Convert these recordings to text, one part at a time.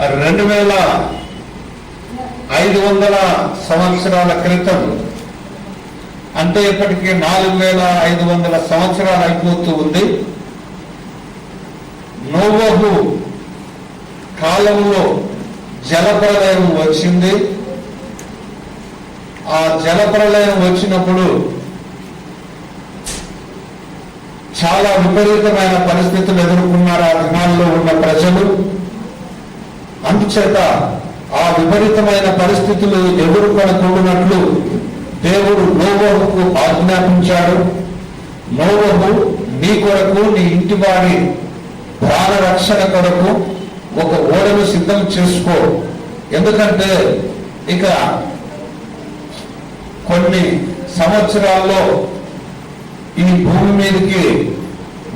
2500 సంవత్సరాల క్రితం, అంటే ఇప్పటికీ 4500 సంవత్సరాలు అయిపోతూ ఉంది. నోవహు కాలంలో జలప్రలయం వచ్చింది. ఆ జలప్రలయం వచ్చినప్పుడు చాలా విపరీతమైన పరిస్థితులు ఎదుర్కొన్నారు ఆ దినాల్లో ఉన్న ప్రజలు. అందుచేత ఆ విపరీతమైన పరిస్థితులు ఎదుర్కొనకూడనట్లు దేవుడు నోవహుకు ఆజ్ఞాపించాడు. నోవహు, నీ కొరకు, నీ ఇంటి వారి ప్రాణ రక్షణ కొరకు ఒక ఓడను సిద్ధం చేసుకో. ఎందుకంటే ఇక కొన్ని సంవత్సరాల్లో ఈ భూమి మీదకి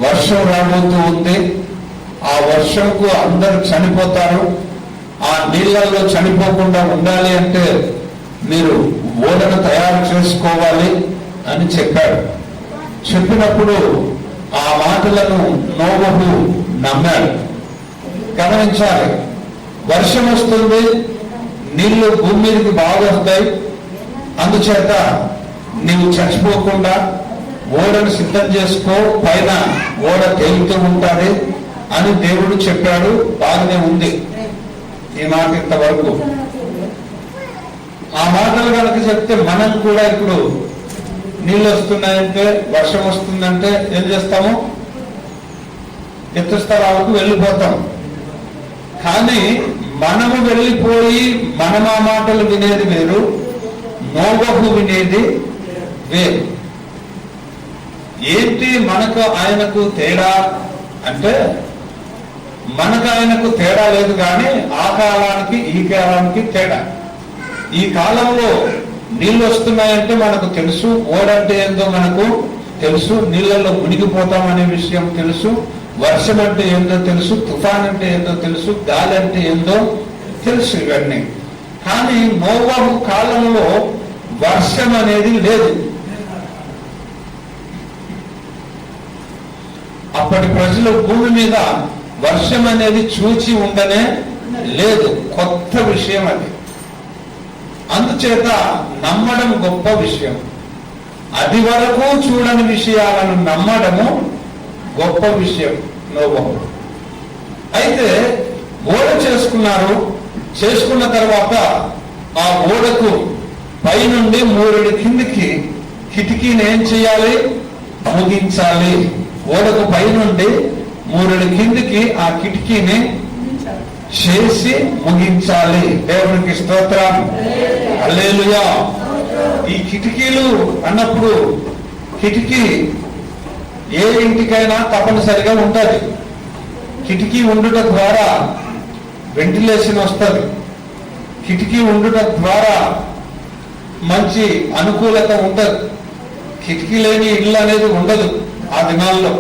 వర్షం రాబోతూ ఉంది. ఆ వర్షంకు అందరూ చనిపోతారు. ఆ నీళ్లలో చనిపోకుండా ఉండాలి అంటే మీరు ఓడను తయారు చేసుకోవాలి అని చెప్పాడు. చెప్పినప్పుడు ఆ మాటలను నోవహు నమ్మాడు. గమనించాలి, వర్షం వస్తుంది, నీళ్లు భూమి మీదకి బాగా వస్తాయి, అందుచేత నీవు చచ్చిపోకుండా ఓడను సిద్ధం చేసుకో, పైన ఓడ తేలుతూ ఉంటుంది అని దేవుడు చెప్పాడు. బాగానే ఉంది ఈ మాట ఇంతవరకు. ఆ మాటలు కనుక చెప్తే మనం కూడా ఇప్పుడు నీళ్ళు వస్తున్నాయంటే, వర్షం వస్తుందంటే ఏం చేస్తాము? ఎత్తు స్థలాలకు వెళ్ళిపోతాం. కానీ మనము వెళ్ళిపోయి మనం ఆ మాటలు వినేది వేరు, నోవహు వినేది వేరు. ఏంటి మనకు ఆయనకు తేడా అంటే, మనకు ఆయనకు తేడా లేదు, కానీ ఆ కాలానికి ఈ కాలానికి తేడా. ఈ కాలంలో నీళ్ళు వస్తున్నాయంటే మనకు తెలుసు, ఓడంటే ఏందో మనకు తెలుసు, నీళ్ళల్లో మునిగిపోతాం అనే విషయం తెలుసు, వర్షం అంటే ఏందో తెలుసు, తుఫాన్ అంటే ఏందో తెలుసు, గాలి అంటే ఏందో తెలుసు, ఇవన్నీ. కానీ నోవహు కాలంలో వర్షం అనేది లేదు. అప్పటి ప్రజలు భూమి మీద వర్షం అనేది చూచి ఉండనే లేదు, కొత్త విషయం అది. అందుచేత నమ్మడం గొప్ప విషయం. అది వరకు చూడని విషయాలను నమ్మడము గొప్ప విషయం. నోవహు అయితే ఓడ చేసుకున్నారు. చేసుకున్న తర్వాత ఆ ఓడకు పైనుండి 3 కిందికి కిటికీని ఏం చేయాలి? ముగించాలి. ఓడకు పైనుండి 3 కిందికి ఆ కిటికీని చేసి ముగించాలి. దేవునికి స్తోత్రం, హల్లెలూయా. ఈ కిటికీలు అన్నప్పుడు కిటికీ ఏ ఇంటికైనా తప్పనిసరిగా ఉంటుంది. కిటికీ ఉండుట ద్వారా వెంటిలేషన్ వస్తుంది. కిటికీ ఉండుట ద్వారా మంచి అనుకూలత ఉండదు. కిటికీ లేని ఇల్లు అనేది ఉండదు ఆ దినాల్లో.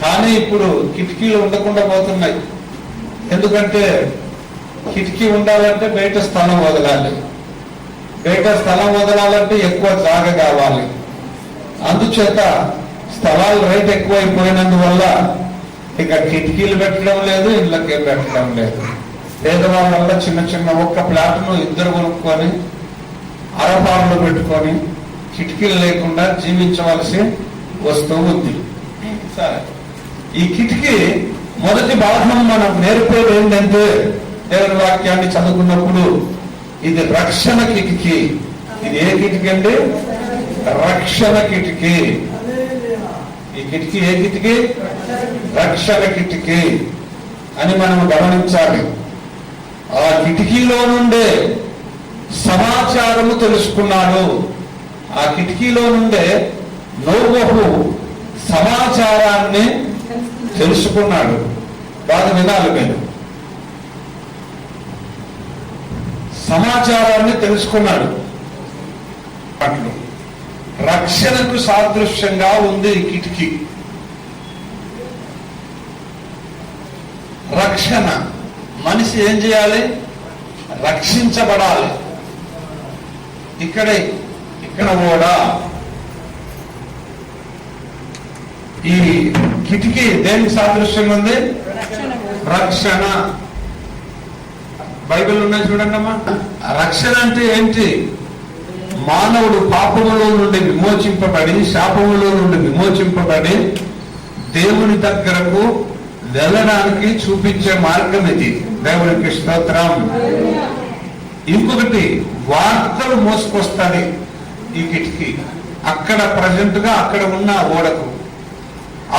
కానీ ఇప్పుడు కిటికీలు ఉండకుండా పోతున్నాయి. ఎందుకంటే కిటికీ ఉండాలంటే బయట స్థలం వదలాలి. బయట స్థలం వదలాలంటే ఎక్కువ జాగ కావాలి. అందుచేత స్థలాలు రేట్ ఎక్కువైపోయినందువల్ల ఇక కిటికీలు పెట్టడం లేదు, ఇళ్ళకి పెట్టడం లేదు. పేదవాళ్ళ వల్ల చిన్న చిన్న ఒక్క ప్లాట్ను 2 కొనుక్కొని అరపాలలో పెట్టుకొని కిటికీలు లేకుండా జీవించవలసి వస్తూ ఉంది. సరే, ఈ కిటికీ మొదటి భాగం మనం నేర్పేది ఏంటంటే, దేవుని వాక్యాన్ని చదువుకున్నప్పుడు ఇది రక్షణ కిటికీ. ఇది ఏ కిటికీ అండి? రక్షణ కిటికీ. ఈ కిటికీ ఏ కిటికీ? రక్షణ కిటికీ అని మనం గమనించాలి. ఆ కిటికీలో నుండే సమాచారము తెలుసుకున్నాడు. ఆ కిటికీలో నుండే నోవహు సమాచారాన్ని తెలుసుకున్నాడు. బాగా వినాలి మీరు. సమాచారాన్ని తెలుసుకున్నాడు. అట్లు రక్షణకు సాదృశ్యంగా ఉంది ఈ కిటికీ. రక్షణ, మనిషి ఏం చేయాలి? రక్షించబడాలి. ఇక్కడ కూడా ఈ కిటికీ దేనికి సాదృశ్యంగా ఉంది? రక్షణ. బైబిల్ ఉన్నాయి చూడండి అమ్మా. రక్షణ అంటే ఏంటి? మానవుడు పాపములో నుండి విమోచింపబడి, శాపములో నుండి విమోచింపబడి దేవుని దగ్గరకు వెళ్ళడానికి చూపించే మార్గం ఇది. దేవునికి స్తోత్రం. ఇంకొకటి, వార్తలు మోసుకొస్తుంది ఈ కిటికీ. అక్కడ ప్రజెంట్ గా అక్కడ ఉన్న ఓడకు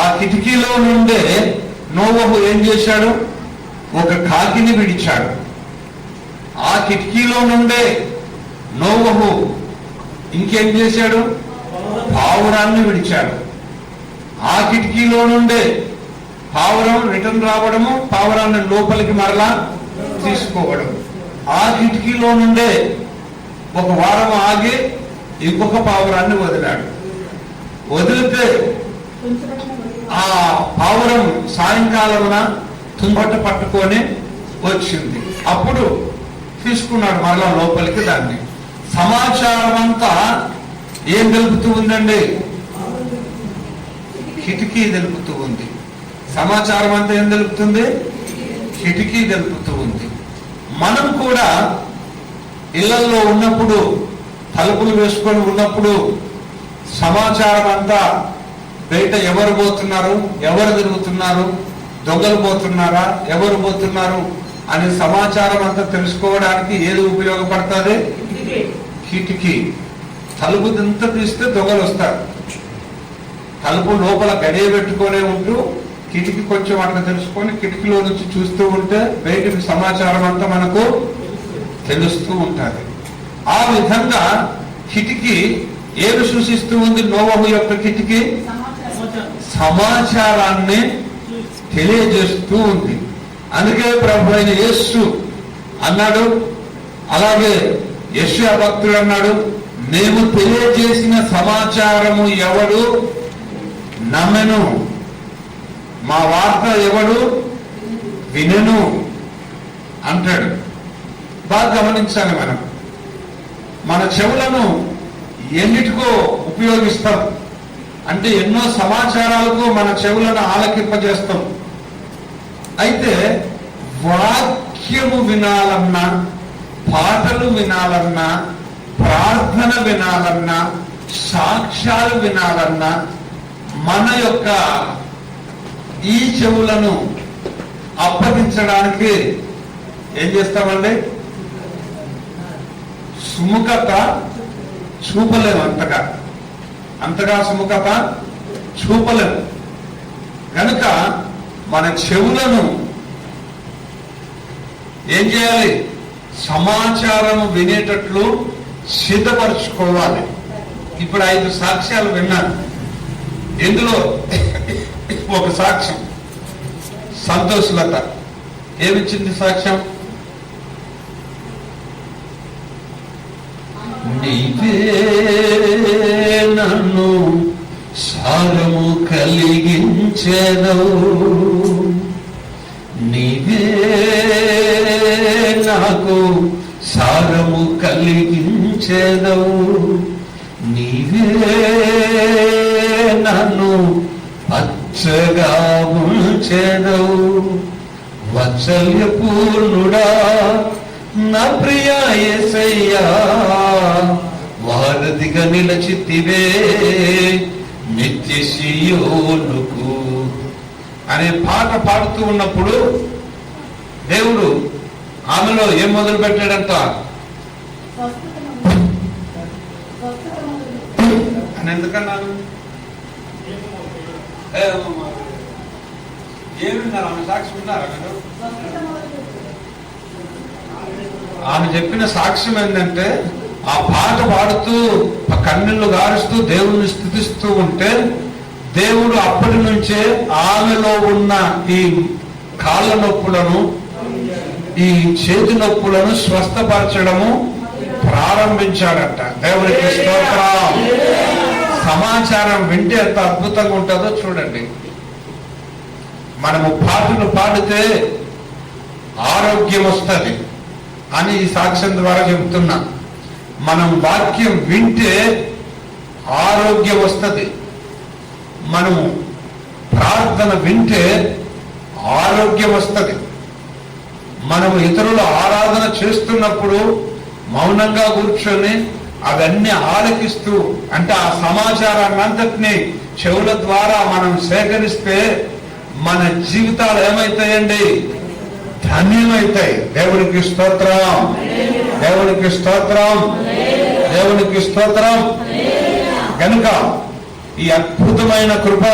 ఆ కిటికీలో నుండే నోవహు ఏం చేశాడు? ఒక కాకిని విడిచాడు. ఆ కిటికీలో నుండే నోవహు ఇంకేం చేశాడు? పావురాన్ని విడిచాడు. ఆ కిటికీలో నుండే పావురం రిటర్న్ రావడము, పావురాన్ని లోపలికి మరలా తీసుకోవడం. ఆ కిటికీలో నుండే ఒక వారం ఆగి ఇంకొక పావురాన్ని వదిలాడు. వదిలితే ఆ పావురం సాయంకాలమున తుంబట్ట పట్టుకొని వచ్చింది. అప్పుడు తీసుకున్నాడు మరలా లోపలికి దాన్ని. సమాచారం అంతా ఏం తెలుపుతూ ఉందండి? కిటికీ తెలుపుతూ ఉంది. సమాచారం అంతా ఏం తెలుపుతుంది? కిటికీ తెలుపుతూ ఉంది. మనం కూడా ఇళ్లలో ఉన్నప్పుడు, తలుపులు వేసుకొని ఉన్నప్పుడు సమాచారం అంతా బయట ఎవరు పోతున్నారు, ఎవరు తిరుగుతున్నారు, దొంగలు పోతున్నారా, ఎవరు పోతున్నారు అనే సమాచారం అంతా తెలుసుకోవడానికి ఏది ఉపయోగపడుతుంది? కిటికీ. తలుపు ఎంత తీస్తే దొంగలు వస్తారు. తలుపు లోపల గడియ పెట్టుకునే ఉంటూ కిటికీ కొంచెం అట్లా తెలుసుకొని కిటికీలో నుంచి చూస్తూ ఉంటే బయటికి సమాచారం అంతా మనకు తెలుస్తూ ఉంటుంది. ఆ విధంగా కిటికీ ఏది సూచిస్తూ ఉంది? నోవహు యొక్క కిటికీ సమాచారాన్ని తెలియజేస్తూ ఉంది. అందుకే ప్రభు అయిన యేసు అన్నాడు, అలాగే యెషయా భక్తుడు అన్నాడు, మేము తెలియజేసిన సమాచారము ఎవడు నమ్మెను, మా వార్త ఎవడు వినెను అంటాడు. బాగా గమనించాలి. మన చెవులను ఎన్నిటికో ఉపయోగిస్తాం. అంటే ఎన్నో సమాచారాలకు మన చెవులను ఆలకింపజేస్తాం. అయితే వాక్యము వినాలన్నా, పాటలు వినాలన్నా, ప్రార్థన వినాలన్నా, సాక్ష్యాలు వినాలన్నా మన యొక్క ఈ చెవులను అప్పగించడానికి ఏం చేస్తామండి? సుముఖత చూపలేము. అంతగా సుముఖత చూపలేము. కనుక మన చెవులను ఏం చేయాలి? సమాచారం వినేటట్లు సిద్ధపరచుకోవాలి. ఇప్పుడు 5 సాక్ష్యాలు విన్నాను. ఇందులో ఒక సాక్ష్యం సంతోషలత ఏమిచ్చింది సాక్ష్యం? నీవే నన్ను సారము కలిగించెదవు, నీవే నాకు సారము కలిగించెదవు, నీవే నన్ను పచ్చగా ఉంచెదవు, వాత్సల్య పూర్ణుడా నా ప్రియ యేసయ్యా, వారధిగా నిలచితివే నిత్య సియోనుకు అనే పాట పాడుతూ ఉన్నప్పుడు దేవుడు ఆమెలో ఏం మొదలు పెట్టాడంట అని ఎందుకన్నాను? ఏమిన్నారు? ఆమె సాక్షి ఉన్నారా? ఆమె చెప్పిన సాక్ష్యం ఏంటంటే, ఆ పాట పాడుతూ కన్నీళ్లు గారుస్తూ దేవుణ్ణి స్తుతిస్తూ ఉంటే దేవుడు అప్పటి నుంచే ఆమెలో ఉన్న ఈ కాళ్ళ నొప్పులను, ఈ చేతి నొప్పులను స్వస్థపరచడము ప్రారంభించాడట. దేవునికి స్తోత్రం. సమాచారం వింటే ఎంత అద్భుతంగా ఉంటుందో చూడండి. మనము పాటలు పాడితే ఆరోగ్యం వస్తుంది అని ఈ సాక్ష్యం ద్వారా చెబుతున్నా. మనం వాక్యం వింటే ఆరోగ్యం వస్తుంది. మనము ప్రార్థన వింటే ఆరోగ్యం వస్తుంది. మనము ఇతరుల ఆరాధన చేస్తున్నప్పుడు మౌనంగా కూర్చొని అవన్నీ ఆలకిస్తూ, అంటే ఆ సమాచారాన్ని అంతటినీ చెవుల ద్వారా మనం సేకరిస్తే మన జీవితాలు ఏమైతాయండి? ధన్యమైతాయి. దేవునికి స్తోత్రం, దేవునికి స్తోత్రం, దేవునికి స్తోత్రం. కనుక ఈ అద్భుతమైన కృప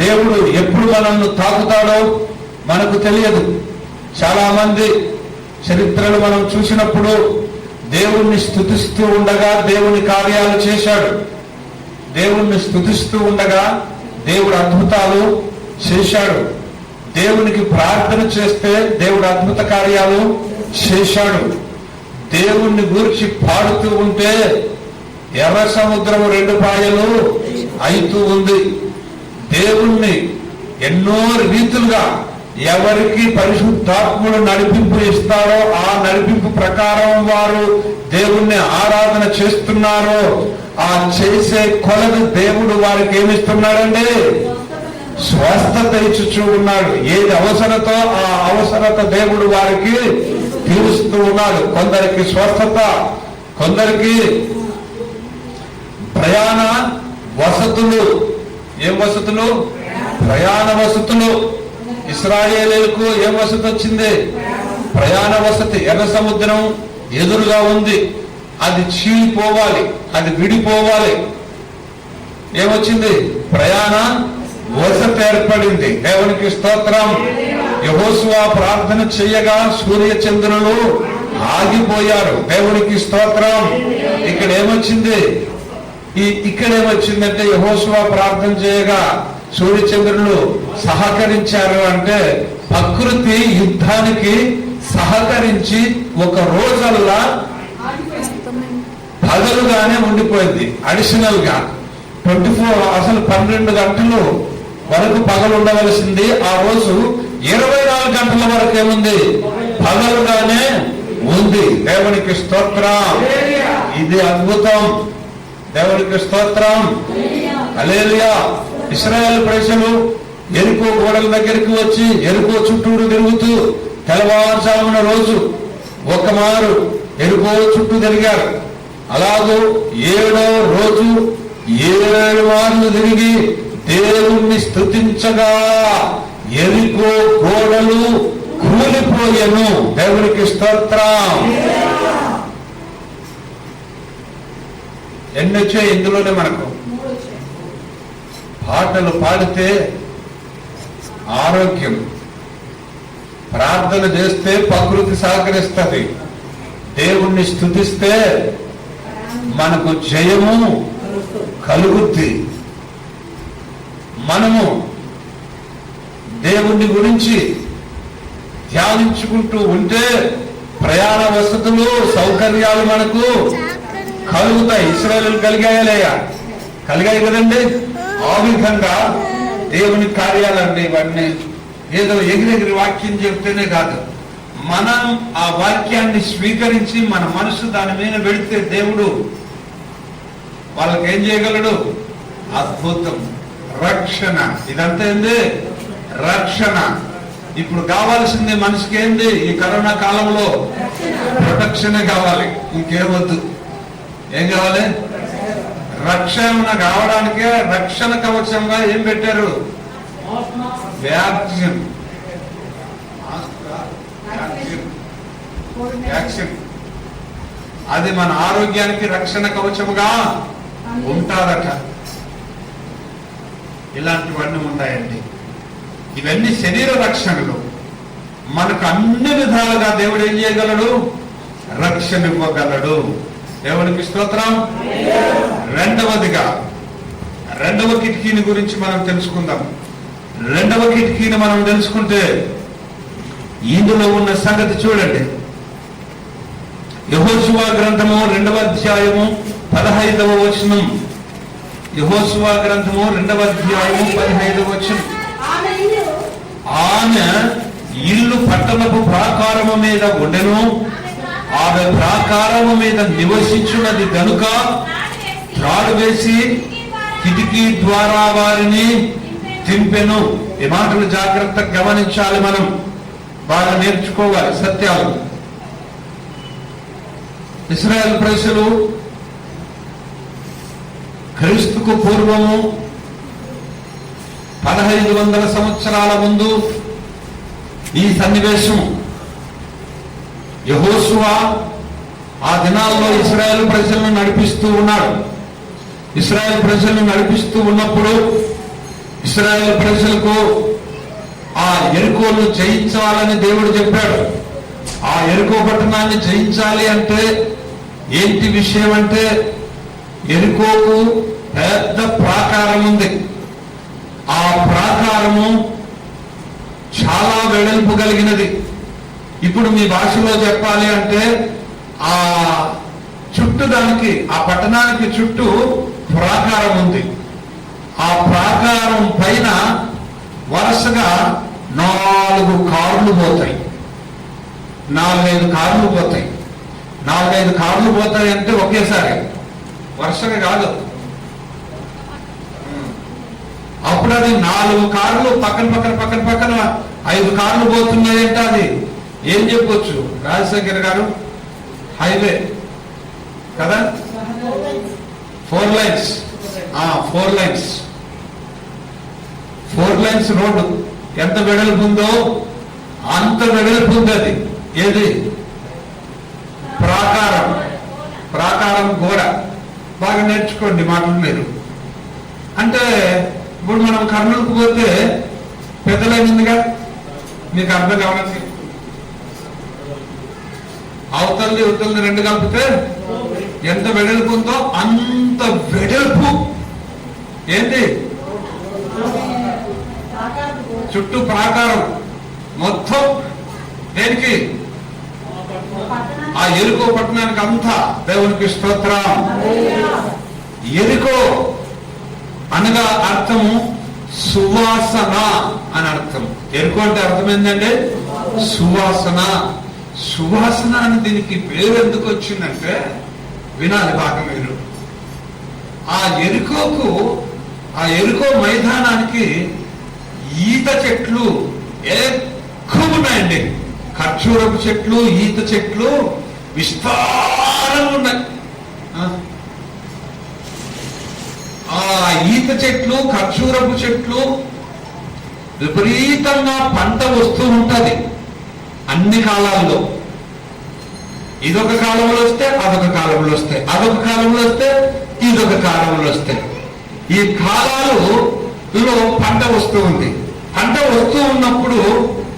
దేవుడు ఎప్పుడు మనల్ని తాకుతాడో మనకు తెలియదు. చాలా మంది చరిత్రలు మనం చూసినప్పుడు దేవుణ్ణి స్తుతిస్తూ ఉండగా దేవుని కార్యాలు చేశాడు. దేవుణ్ణి స్తుతిస్తూ ఉండగా దేవుడు అద్భుతాలు చేశాడు. దేవునికి ప్రార్థన చేస్తే దేవుడు అద్భుత కార్యాలు చేశాడు. దేవుణ్ణి గురించి పాడుతూ ఉంటే ఎర్ర సముద్రం 2 పాయలు అయితూ ఉంది. దేవుణ్ణి ఎన్నో రీతులుగా ఎవరికి పరిశుద్ధాత్ముడు నడిపింపు ఇస్తారో ఆ నడిపింపు ప్రకారం వారు దేవుణ్ణి ఆరాధన చేస్తున్నారో ఆ చేసే కొలది దేవుడు వారికి ఏమిస్తున్నాడండి? స్వస్థత ఇచ్చుచూ ఉన్నాడు. ఏది అవసరతో ఆ అవసరత దేవుడు వారికి తీరుస్తూ ఉన్నాడు. కొందరికి స్వస్థత, కొందరికి ప్రయాణ వసతులు. ఏం వసతులు? ప్రయాణ వసతులు. ఇశ్రాయేలీయులకు ఏం వసతి వచ్చింది? ప్రయాణ వసతి. ఎర్ర సముద్రం ఎదురుగా ఉంది, అది చీలిపోవాలి, అది విడిపోవాలి. ఏమొచ్చింది? ప్రయాణ వసతి ఏర్పడింది. దేవునికి స్తోత్రం. యెహోషువ ప్రార్థన చేయగా సూర్య చంద్రులు ఆగిపోయారు. దేవునికి స్తోత్రం. ఇక్కడ ఏమొచ్చింది? ఇక్కడ ఏమొచ్చిందంటే యెహోషువ ప్రార్థన చేయగా సూర్యచంద్రులు సహకరించారు. అంటే ప్రకృతి యుద్ధానికి సహకరించి ఒక రోజల్లా పగలుగానే ఉండిపోయింది. అడిషనల్ గా 24, అసలు 12 గంటలు వరకు పగలు ఉండవలసింది. ఆ రోజు 24 గంటల వరకు ఏముంది? పగలుగానే ఉంది. దేవునికి స్తోత్రం. ఇది అద్భుతం. దేవునికి స్తోత్రం. హల్లెలూయా. ఇశ్రాయేలు ప్రజలు ఎరికో గోడల దగ్గరికి వచ్చి ఎరికో చుట్టూరు తిరుగుతూ తెల్లవారుజామున రోజు ఒక మారు ఎరికో చుట్టూ తిరిగారు. అలాగూ 7వ రోజు 7 మార్లు తిరిగి దేవుణ్ణి స్తుతించగా ఎరికో గోడలు కూలిపోయెను. దేవునికి స్తోత్రం. ఎన్నొచ్చాయి ఇందులోనే మనకు. పాటలు పాడితే ఆరోగ్యం, ప్రార్థన చేస్తే ప్రకృతి సహకరిస్తుంది, దేవుణ్ణి స్తుతిస్తే మనకు జయము కలుగుద్ది. మనము దేవుణ్ణి గురించి ధ్యానించుకుంటూ ఉంటే ప్రయాణ వసతులు, సౌకర్యాలు మనకు కలుగుతాయి. ఇశ్రాయేలుకు కలిగాయలేయా? కలిగాయి కదండి. ఆ విధంగా దేవుని కార్యాలండి ఇవన్నీ. ఏదో ఎగిరెగిరి వాక్యం చెప్తేనే కాదు, మనం ఆ వాక్యాన్ని స్వీకరించి మన మనసు దాని మీద పెడితే దేవుడు వాళ్ళకి ఏం చేయగలడు? అద్భుతం, రక్షణ. ఇదంతా ఏంది? రక్షణ. ఇప్పుడు కావాల్సింది మనిషికి ఏంది? ఈ కరోనా కాలంలో ప్రొటెక్షన్ కావాలి, ఇంకేమొద్దు. ఏం కావాలి? రక్షణ కావడానికే రక్షణ కవచంగా ఏం పెట్టారు? వ్యాక్సిన్. వ్యాక్సిన్ అది మన ఆరోగ్యానికి రక్షణ కవచముగా ఉంటాదట. ఇలాంటివన్నీ ఉంటాయండి. ఇవన్నీ శరీర రక్షణలు. మనకు అన్ని విధాలుగా దేవుడు ఏం చేయగలడు? రక్షణ ఇవ్వగలడు. దేవునికి స్తోత్రం. రెండవదిగా రెండవ కిటికీని గురించి మనం తెలుసుకుందాం. రెండవ కిటికీని మనం తెలుసుకుంటే ఇందులో ఉన్న సంగతి చూడండి. యెహోషువ గ్రంథము 2వ అధ్యాయము 15వ వచనం. యెహోషువ గ్రంథము 2వ అధ్యాయము 15వ వచనం. ఆమె ఇల్లు పట్టణపు ప్రాకారము మీద ఉండెను, ఆమె ప్రాకారము మీద నివసించున్నది గనుక త్రాడు వేసి కిటికీ ద్వారా వారిని తింపెను. ఈ మాటలు జాగ్రత్తగా గమనించాలి మనం. బాగా నేర్చుకోవాలి సత్యాలు. ఇశ్రాయేల్ ప్రజలు క్రీస్తుకు పూర్వము 1500 సంవత్సరాల ముందు ఈ సన్నివేశం యెహోషువ ఆ దినాల్లో ఇశ్రాయేల్ ప్రజలను నడిపిస్తూ ఉన్నాడు. ఇశ్రాయేల్ ప్రజలను నడిపిస్తూ ఉన్నప్పుడు ఇశ్రాయేల్ ప్రజలకు ఆ యెరికోను జయించాలని దేవుడు చెప్పాడు. ఆ యెరికో పట్టణాన్ని జయించాలి అంటే ఏంటి విషయం అంటే, యెరికోకు పెద్ద ప్రాకారం ఉంది. ఆ ప్రాకారము చాలా వెడల్పు కలిగినది. ఇప్పుడు మీ భాషలో చెప్పాలి అంటే ఆ చుట్టూ దానికి, ఆ పట్టణానికి చుట్టూ ప్రాకారం ఉంది. ఆ ప్రాకారం పైన వరుసగా 4 కార్లు పోతాయి. 4-5 కార్లు పోతాయి. 4-5 కార్లు పోతాయి అంటే ఒకేసారి, వరుసగా కాదు. అప్పుడు అది 4 కార్లు పక్కన 5 కార్లు పోతున్నాయంటే అది ఏం చెప్పొచ్చు రాజశేఖర్ గారు? హైవే కదా, 4 లైన్స్. 4 లైన్స్ రోడ్డు ఎంత వెడల్పు ఉందో అంత వెడల్పు ఉంది అది. ఏది? ప్రాకారం గోడ. బాగా నేర్చుకోండి మాటలు మీరు. అంటే ఇప్పుడు మనం కర్నూలుకు పోతే పెద్దలైందిగా, మీకు అర్థం కావాలి. అవతల్ని ఇవతల్ని 2 కలిపితే ఎంత వెడల్పు ఉందో అంత వెడల్పు. ఏంటి? చుట్టూ ప్రాకారం మొత్తం. దేనికి? ఆ యెరికో పట్టణానికి అంతా. దేవునికి స్తోత్రం. యెరికో అనగా అర్థము సువాసన అని అర్థం. యెరికో అంటే అర్థం ఏంటంటే సువాసన. సువాసన అని దీనికి పేరు ఎందుకు వచ్చిందంటే, వినాలి బాగా మీరు. ఆ యెరికో మైదానానికి ఈత చెట్లు ఎక్కువ ఉన్నాయండి. ఖర్జూరపు చెట్లు, ఈత చెట్లు విస్తారంగా ఉన్నాయి. ఆ ఈత చెట్లు, ఖర్జూరపు చెట్లు విపరీతంగా పంట వస్తూ ఉంటది అన్ని కాలాల్లో. ఇదొక కాలంలో వస్తే అదొక కాలంలో వస్తాయి, అదొక కాలంలో వస్తే ఇదొక కాలంలో వస్తాయి. ఈ కాలాలలో పంట వస్తూ ఉంది. పంట వస్తూ ఉన్నప్పుడు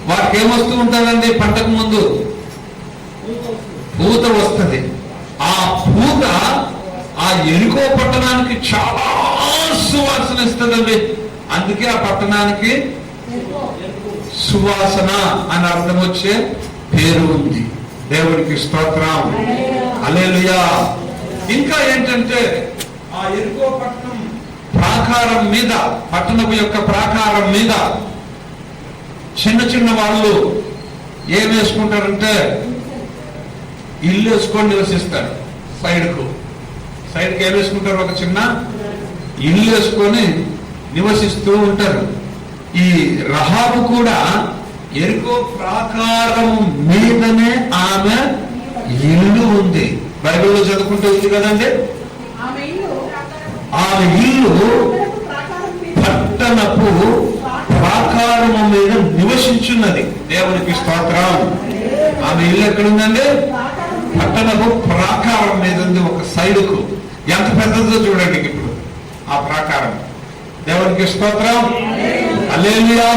వాటికి ఏమొస్తూ ఉంటుందండి? పంటకు ముందు పూత వస్తుంది. ఆ పూత ఆ యెరికో పట్టణానికి చాలా సువాసన ఇస్తుందండి. అందుకే ఆ పట్టణానికి సువాసన అని అర్థం వచ్చే పేరు ఉంది. దేవుడికి స్తోత్రం. హల్లెలూయా. ఇంకా ఏంటంటే ఆ యెరికో పట్టణం ప్రాకారం మీద, పట్టణం యొక్క ప్రాకారం మీద చిన్న వాళ్ళు ఏం వేసుకుంటారంటే ఇల్లు వేసుకొని నివసిస్తారు. సైడ్కి ఏం వేసుకుంటారు? ఒక చిన్న ఇల్లు వేసుకొని నివసిస్తూ ఉంటారు. ఈ రహాబు కూడా యెరికో ప్రాకారం మీదనే ఆమె ఇల్లు ఉంది. బైబిల్లో చదువుకుంటూ ఉంది కదండి. ఆమె ఇల్లు పట్టణపు ప్రాకారము మీద నివసించున్నది. దేవునికి స్తోత్రం. ఆమె ఇల్లు ఎక్కడుందండి? పట్టణపు ప్రాకారం మీద ఉంది. ఒక సైడుకు ఎంత పెద్దదో చూడండి ఇప్పుడు ఆ ప్రాకారం. దేవునికి స్తోత్రం. హల్లెలూయా,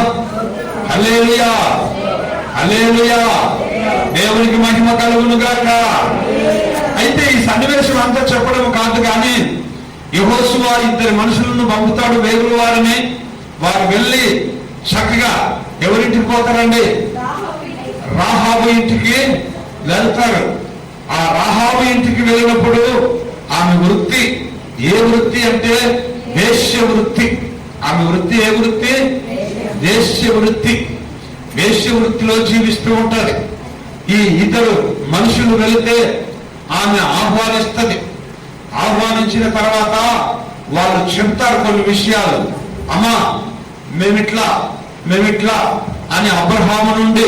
హల్లెలూయా, హల్లెలూయా. దేవునికి మహిమ కలుగును గాక. అయితే ఈ సన్నివేశం అంతా చెప్పడం కాదు కానీ, యెహోషువ 2 మనుషులను పంపుతాడు, వేగుల వారిని. వారు వెళ్ళి చక్కగా ఎవరింటికి పోతారండి? రాహాబు ఇంటికి వెళ్తారు. ఆ రాహాబు ఇంటికి వెళ్ళినప్పుడు ఆమె వృత్తి ఏ వృత్తి అంటే వేశ్య వృత్తి. ఆమె వృత్తి ఏ వృత్తి? వేశ్య వృత్తి. వేశ్య వృత్తిలో జీవిస్తూ ఉంటారు. ఈ 2 మనుషులు వెళితే ఆమె ఆహ్వానిస్తుంది. ఆహ్వానించిన తర్వాత వాళ్ళు చెప్తారు కొన్ని విషయాలు. అమ్మా మేమిట్లా అని అబ్రహాము నుండి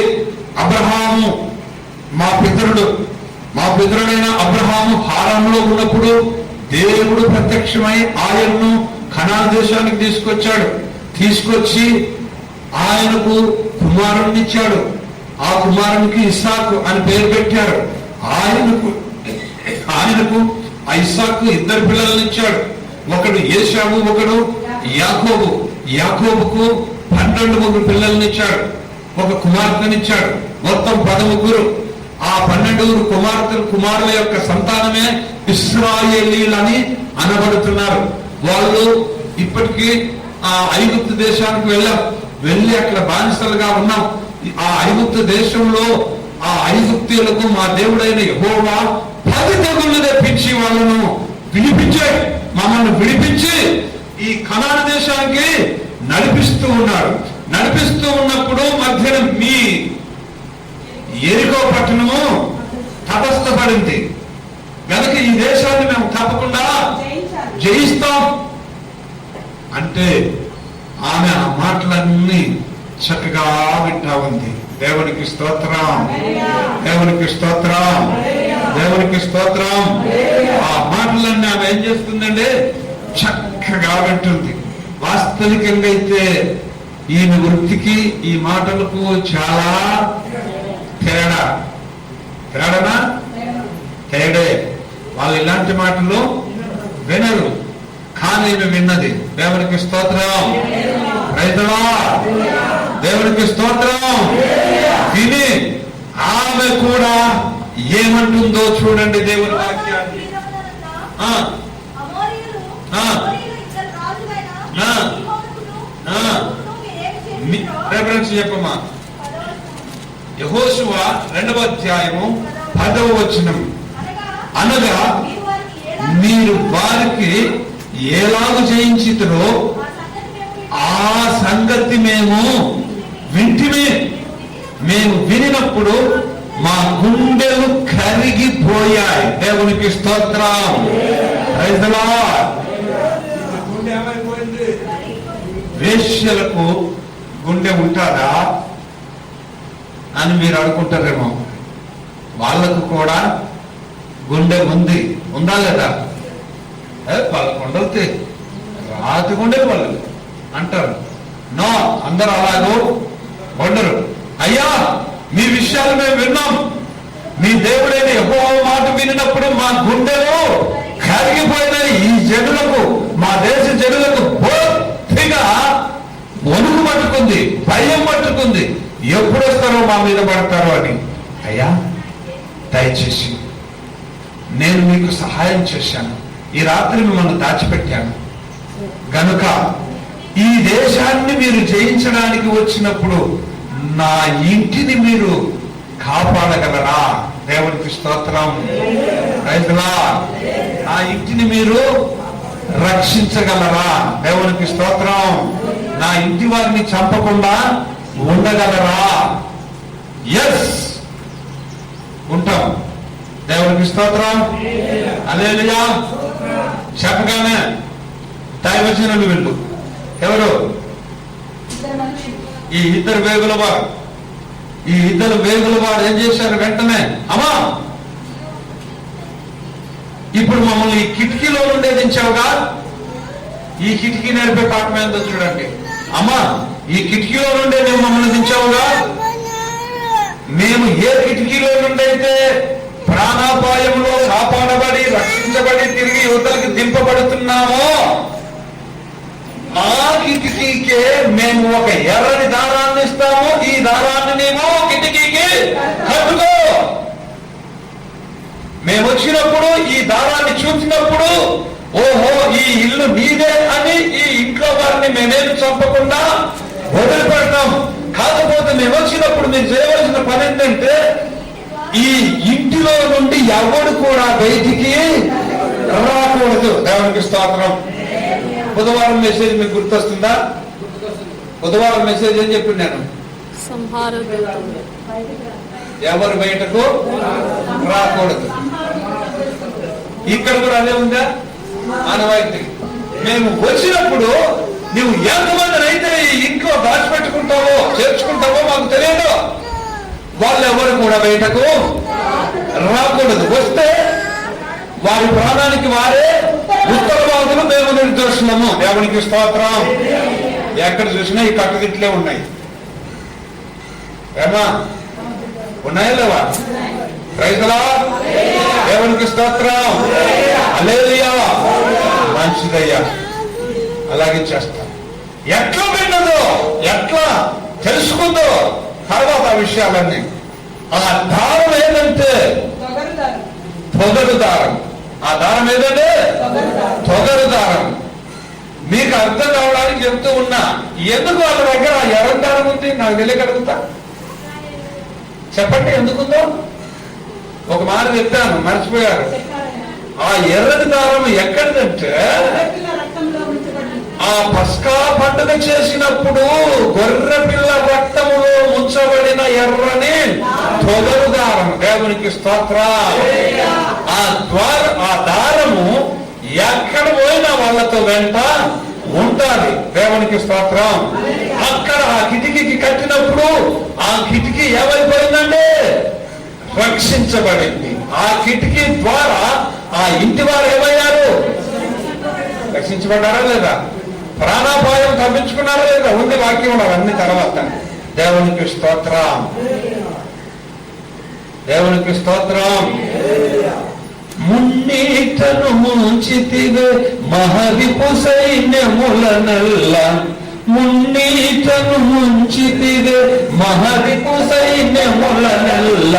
అబ్రహాము మా పితరుడైన అబ్రహాము హారాములో ఉన్నప్పుడు దేవుడు ప్రత్యక్షమై ఆయన్ను కనాను దేశానికి తీసుకొచ్చి ఆయనకు కుమారుణ్ణిచ్చాడు. ఆ కుమారునికి ఇస్సాకు అని పేరు పెట్టారు. ఆయనకు ఆ ఇస్సాకు 2 పిల్లల్ని ఇచ్చాడు. ఒకడు ఏశావు, ఒకడు యాకోబు. యాకోబుకు 12 పిల్లల్ని ఇచ్చాడు, ఒక కుమార్తెనిచ్చాడు. మొత్తం 11. ఆ 12 కుమారుల యొక్క సంతానమే ఇశ్రాయేలీలని అనబడుతున్నారు. వాళ్ళు ఇప్పటికీ ఆ ఐగుప్తు దేశానికి వెళ్ళి అక్కడ బానిసలుగా ఉన్నాం. ఆ ఐగుప్తు దేశంలో ఆ ఐగుప్తీయులకు మా దేవుడైన యెహోవా 10 తెగుళ్ళు తెప్పించి వాళ్ళను మమ్మల్ని విడిపించి ఈ కనాను దేశానికి నడిపిస్తూ ఉన్నాడు. నడిపిస్తూ ఉన్నప్పుడు మధ్యన మీ యెరికో పట్టణము తటస్థపడింది. గనుక ఈ దేశాన్ని మేము తప్పకుండా జయిస్తాం అంటే ఆమె ఆ మాటలన్నీ చక్కగా వింటా ఉంది. దేవునికి స్తోత్రం, దేవునికి స్తోత్రం, దేవునికి స్తోత్రం. ఆ మాటలన్నీ ఆమె ఏం చేస్తుందండి? చక్కగా వింటుంది. వాస్తవికంగా అయితే ఈమె వృత్తికి ఈ మాటలకు చాలా తేడే. వాళ్ళు ఇలాంటి మాటలు వినరు, కానీ ఈమె విన్నది. దేవునికి స్తోత్రం, రైతులా దేవునికి స్తోత్రం. విని ఆమె కూడా ఏమంటుందో చూడండి దేవుని వాక్యాన్ని. రెఫరెన్స్ చెప్పమ్మా. యెహోషువ 2వ అధ్యాయము 10వ వచనం. అనగా మీరు వారికి ఎలాగ జయించితురో ఆ సంగతి మేము వినినప్పుడు మా గుండెలు కరిగిపోయాయి. దేవునికి స్తోత్రం. Praise the Lord. గుండె ఏమైపోయింది? వేశ్యలకు గుండె ఉంటుందా అని మీరు అనుకుంటారేమో. వాళ్ళకు కూడా గుండె ఉందా లేదా? 11 రాతి గుండె వాళ్ళు అంటారు. నో, అందరూ అలాగో ఉండరు. అయ్యా, మీ విషయాలు మేము విన్నాం. మీ దేవుడైన యెహోవా మాట వినినప్పుడు మా గుండెలు కరిగిపోయినాయి. ఈ జనులకు, మా దేశ జనులకు పూర్తిగా వణుకు పట్టుకుంది, భయం పట్టుకుంది. ఎప్పుడు వస్తారో మా మీద పడతారో అని. అయ్యా, దయచేసి నేను మీకు సహాయం చేశాను. ఈ రాత్రి మిమ్మల్ని దాచిపెట్టాను గనుక ఈ దేశాన్ని మీరు జయించడానికి వచ్చినప్పుడు నా ఇంటిని మీరు కాపాడగలరా? దేవునికి స్తోత్రం. రైతులా, నా ఇంటిని మీరు రక్షించగలరా? దేవునికి స్తోత్రం. నా ఇంటి వారిని చంపకుండా ఉండగలరా? ఎస్, ఉంటాం. దేవునికి స్తోత్రం. హల్లెలూయా. చెప్పగానే దైవజనులు వీళ్ళు ఎవరు? ఈ ఇద్దరు వేగుల వారు ఏం చేశారు? వెంటనే, అమ్మా, ఇప్పుడు మమ్మల్ని ఈ కిటికీలో నుండే దించావుగా. ఈ కిటికీ నేర్పే పాఠం ఏందో చూడండి. అమ్మా, ఈ కిటికీలో నుండే నువ్వు మమ్మల్ని దించావుగా. మేము ఏ కిటికీలో నుండి అయితే ప్రాణాపాయంలో కాపాడబడి రక్షించబడి తిరిగి యువతలకు దింపబడుతున్నామో ఆ కిటికీకే మేము ఒక ఎర్రని దారాన్ని ఇస్తాము. ఈ దారాన్ని మేము కిటికీకి కట్టుకో. మేము వచ్చినప్పుడు ఈ దారాన్ని చూసినప్పుడు ఓహో, ఈ ఇల్లు నీదే అని ఈ ఇంట్లో వారిని మేమేమి చంపకుండా వదిలిపెడతాం. కాకపోతే మేము వచ్చినప్పుడు మీరు చేయవలసిన పని ఏంటంటే ఈ ఇంటిలో నుండి ఎవడు కూడా బయటికి రాకూడదు. దేవునికి స్తోత్రం. బుధవారం మెసేజ్ మీకు గుర్తొస్తుందా? బుధవారం మెసేజ్ ఏం చెప్పి నేను, ఎవరు బయటకు రాకూడదు. ఇక్కడ కూడా అదే ఉందా ఆనవాయితీ? మేము వచ్చినప్పుడు నువ్వు ఎంతమందిని అయితే ఈ ఇంట్లో దాచిపెట్టుకుంటావో చేర్చుకుంటావో మాకు తెలియదు. కూడా బయటకు రాకూడదు. వస్తే వారి ప్రాణానికి వారే ఉత్తరవాదులు, మేము నిర్దోషులము. దేవునికి స్తోత్రం. ఎక్కడ చూసినా ఈ కట్టుదిట్లే ఉన్నాయి. ఏమా ఉన్నాయా లేవా? రైతులా దేవునికి స్తోత్రం. హల్లెలూయా. మంచిదయ్యా, అలాగే చేస్తా. ఎట్లా విన్నదో, ఎట్లా తెలుసుకుందో తర్వాత ఆ విషయాలన్నీ. ఆ దారం ఏదంటే తొగరు దారం. ఆ దారం ఏదంటే తొగరు దారం. మీకు అర్థం కావడానికి చెప్తూ ఉన్నా. ఎందుకు వాళ్ళ దగ్గర ఆ ఎర్ర దారం ఉంది? నాకు తెలియగలుగుతా? చెప్పండి ఎందుకుందో. ఒక మాట చెప్పాను, మర్చిపోయారు. ఆ ఎర్రటి దారం ఎక్కడిదంటే ఆ పస్కా పండుగ చేసినప్పుడు గొర్రె పిల్ల రక్తములో ముంచబడిన ఎర్రని తొగరు దారం. దేవునికి స్తోత్రం. ఆ దారము ఎక్కడ పోయినా వాళ్ళతో వెంట ఉంటాది. దేవునికి స్తోత్రం. అక్కడ ఆ కిటికీకి కట్టినప్పుడు ఆ కిటికీ ఏమైపోయిందండి? రక్షించబడింది. ఆ కిటికీ ద్వారా ఆ ఇంటి వారు ఏమయ్యారు? రక్షించబడ్డారా లేదా? ప్రాణాపాయం తప్పించుకున్నారా లేదా? ఉంది వాక్యం అవన్నీ తర్వాత. దేవునికి స్తోత్రం. దేవునికి స్తోత్రం. మున్నీటను ముంచితివే మహవిపు సైన్యములనల్ల, మున్నీటను ముంచితివే మహవిపు సైన్యములనల్ల,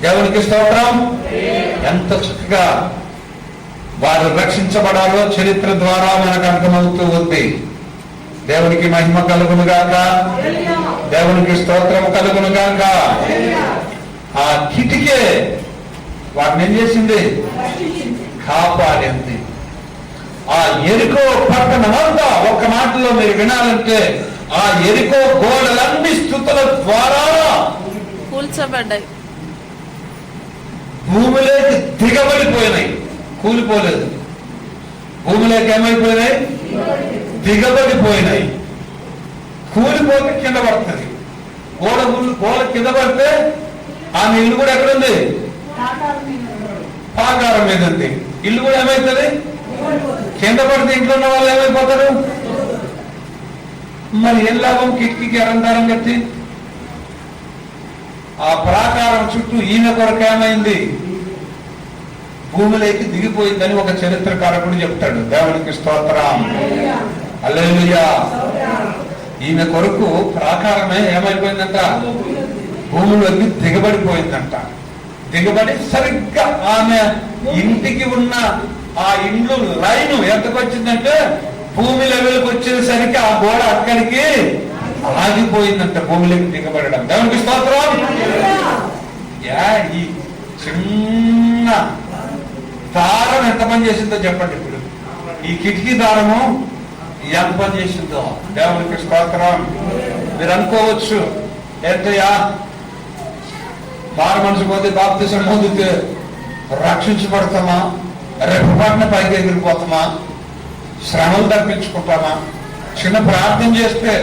దేవునికి స్తోత్రం. ఎంత చక్కగా వారు రక్షించబడాలో చరిత్ర ద్వారా మనకు అర్థమవుతూ ఉంది. దేవునికి మహిమ కలుగును గాక. దేవునికి స్తోత్రం కలుగును గాక. ఆ కిటికే వారిని ఏం చేసింది? కాపాడింది. ఆ ఎరికో పట్టణమంతా ఒక్క మాటలో మీరు వినాలంటే ఆ ఎరికో గోడలన్నీ స్తుతుల ద్వారా కూల్చబడ్డాయి. భూమిలోకి దిగబడిపోయినాయి, కూలిపోలేదు. భూమిలోకి ఏమైపోయినాయి? దిగబడిపోయినాయి. కూలిపోతే కింద పడుతుంది. గోడ కింద పడితే ఆమె ఇల్లు కూడా ఎక్కడుంది? పాకారం మీద ఉంది. ఇల్లు కూడా ఏమవుతుంది? కింద పడితే ఇంట్లో ఉన్న వాళ్ళు ఏమైపోతారు? మరి ఏం లాభం? కిటికీకి అలంకారం కట్టి ఆ ప్రాకారం చుట్టూ ఈమె కొరకు ఏమైంది? భూమిలోకి దిగిపోయిందని ఒక చరిత్రకారకుడు చెప్తాడు. దేవునికి స్తోత్రం. హల్లెలూయా. ఈమె కొరకు ప్రాకారమే ఏమైపోయిందంట? భూమిలోకి దిగబడిపోయిందంట. దిగబడి సరిగ్గా ఆమె ఇంటికి ఉన్న ఆ ఇండ్లు లైన్ ఎంతకు వచ్చిందంటే భూమి లెవెల్కి వచ్చేసరికి ఆ గోడ అక్కడికి ఆగిపోయిందంట. భూమిలోకి దిగబడడం. దేవునికి స్తోత్రం. ఈ చిన్న దారం ఎంత పని చేసిందో చెప్పండి. ఇప్పుడు ఈ కిటికీ దారము ఎంత పని చేసిందో. దేవునికి స్తోత్రం. మీరు అనుకోవచ్చు, ఏంటయ్యా మారు మనసు పోతే బాప్తిసం పొందితే రక్షించబడతామా? రేపు పాటన పైకి ఎగిరిపోతామా? శ్రమలు తప్పించుకుంటామా? చిన్న ప్రార్థన చేస్తే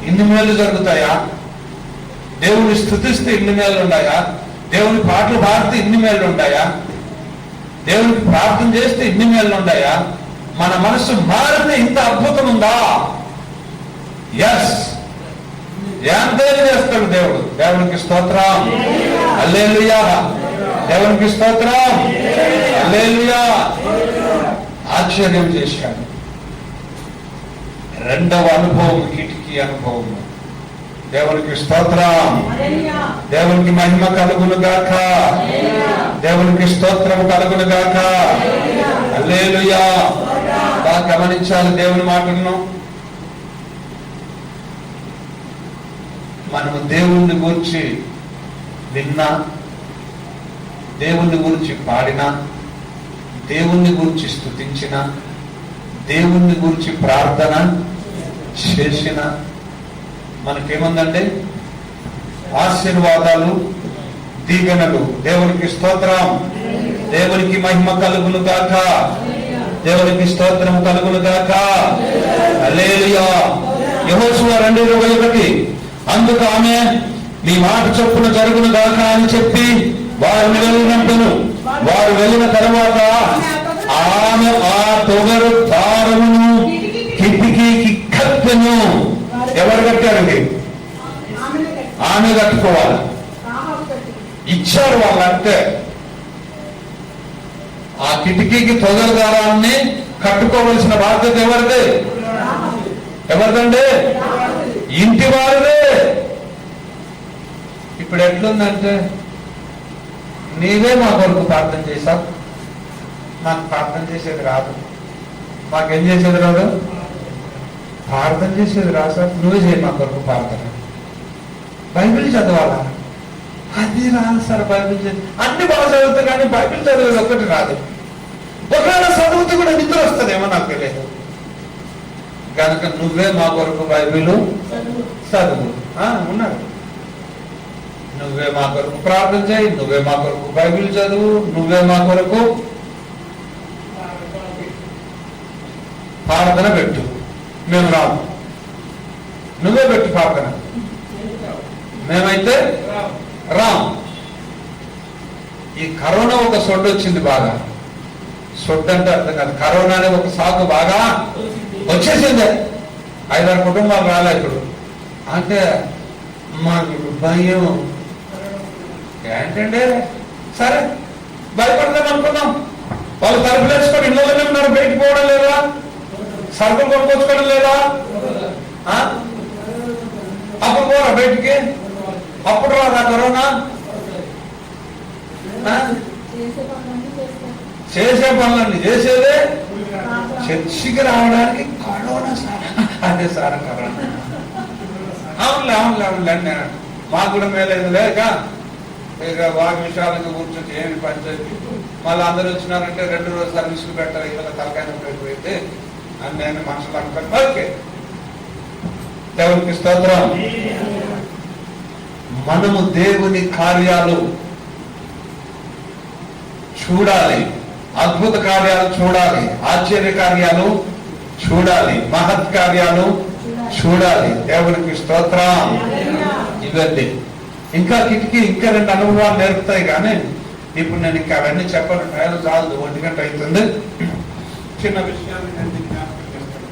ఇన్ని మేలు జరుగుతాయా? దేవుని స్తుతిస్తే ఇన్ని మేలు ఉన్నాయా? దేవుని పాటలు పాడితే ఇన్ని మేలు ఉంటాయా? దేవునికి ప్రార్థన చేస్తే ఇన్ని మేలు ఉన్నాయా? మన మనసు మారితే ఇంత అద్భుతం ఉందా? ఎస్, ఎంతైనా చేస్తాడు దేవుడు. దేవునికి స్తోత్రం. హల్లెలూయా. దేవునికి స్తోత్రం. హల్లెలూయా. ఆశ్చర్యం చేశాడు. రెండవ అనుభవం కిటికీ అనుభవం. దేవునికి స్తోత్రం. దేవునికి మహిమ కలుగును గాక. దేవునికి స్తోత్రం కలుగును గాక. హల్లెలూయా. బాగా గమనించాలి దేవుని మాటలను. మనము దేవుణ్ణి గురించి విన్నా, దేవుణ్ణి గురించి పాడినా, దేవుణ్ణి గురించి స్తుతించిన, దేవుణ్ణి గురించి ప్రార్థన చేసిన మనకేముందండి? ఆశీర్వాదాలు, దీవెనలు. దేవునికి స్తోత్రం. దేవునికి మహిమ కలుగును గాక. దేవునికి స్తోత్రం కలుగును గాక. హల్లెలూయా. యెహోషువ 2:21 అందుకు ఆమె నీ మాట చొప్పున జరుగును గాక అని చెప్పి వారిని వెళ్ళినట్టును. వారు వెళ్ళిన తర్వాత ఆమె ఆ తొగరు దారమును కిటికీకి కట్టెను. ఎవరు కట్టారండి? ఆమె కట్టుకోవాలి. ఇచ్చారు వాళ్ళంటే. ఆ కిటికీకి తొగరు దారాన్ని కట్టుకోవలసిన బాధ్యత ఎవరిది? ఎవరిదండి? ఇంటి వారిదే. ఇప్పుడు ఎట్లుందంటే, నీవే మా కొరకు ప్రార్థన చేశావు, నాకు ప్రార్థన చేసేది రాదు. మాకేం చేసేది రాదు? ప్రార్థన చేసేది రాదు సార్. నువ్వే చేయి మా కొరకు ప్రార్థన. బైబిల్ చదవాలా? అది రాదు సార్. బైబిల్ అన్ని బాగా చదువుతా కానీ బైబిల్ చదివేది ఒక్కటి రాదు. ఒకవేళ చదువుతూ కూడా నిద్ర వస్తుందేమో నాకు తెలియదు. కనుక నువ్వే మా కొరకు బైబిల్ చదువు. ఉన్నాడు. నువ్వే మా కొరకు ప్రార్థన చేయి, నువ్వే మా కొరకు బైబిల్ చదువు, నువ్వే మా కొరకు ప్రార్థన పెట్టు. మేము రాము. నువ్వే పెట్టు ప్రార్థన. మేమైతే రాము. ఈ కరోనా ఒక సొడ్డు వచ్చింది బాగా. సొడ్డు అంటే అర్థం కాదు. కరోనా అనే ఒక సాగు బాగా వచ్చేసింది. 5-6 కుటుంబాలు రాలే ఇప్పుడు. అంటే మాకు భయం ఏంటంటే, సరే భయపడదాం అనుకున్నాం. వాళ్ళు తలుపులు వేసుకొని ఇళ్ళలోనే ఉన్నారు. బయటికి పోవడం లేదా? సరుకులు కొనుక్కొచ్చుకోవడం లేదా? అప్పుడు పోరా బయటికి? అప్పుడు రాదా కరోనా? చేసే పనులన్నీ చేసేదే. చర్చికి రావడానికి కరోనా సార్ అదే సార్ కరోనా. అవునులే మాకు కూడా మేలేదు లేక ఇక వాటి విషయాలకు కూర్చొని ఏమి పంచాయతీ. మళ్ళీ అందరూ వచ్చినారంటే 2 రోజులు సర్వీసులు పెట్టాలి. ఇవాళ తలకాయ పెట్టిపోయింది అని నేను మనుషులు అనుకోండి. ఓకే, దేవునికి స్తోత్రం. మనము దేవుని కార్యాలు చూడాలి, అద్భుత కార్యాలు చూడాలి, ఆశ్చర్య కార్యాలు చూడాలి, మహత్ కార్యాలు చూడాలి. దేవునికి స్తోత్రం. ఇవన్నీ ఇంకా కిటికీ ఇంకా 2 అనుభవాలు నేర్పుతాయి. కానీ ఇప్పుడు నేను ఇంకా అవన్నీ చెప్పను. టైం చాలదు, 1 గంట అవుతుంది. చిన్న విషయాన్ని నేను జ్ఞాపకం చేస్తాను.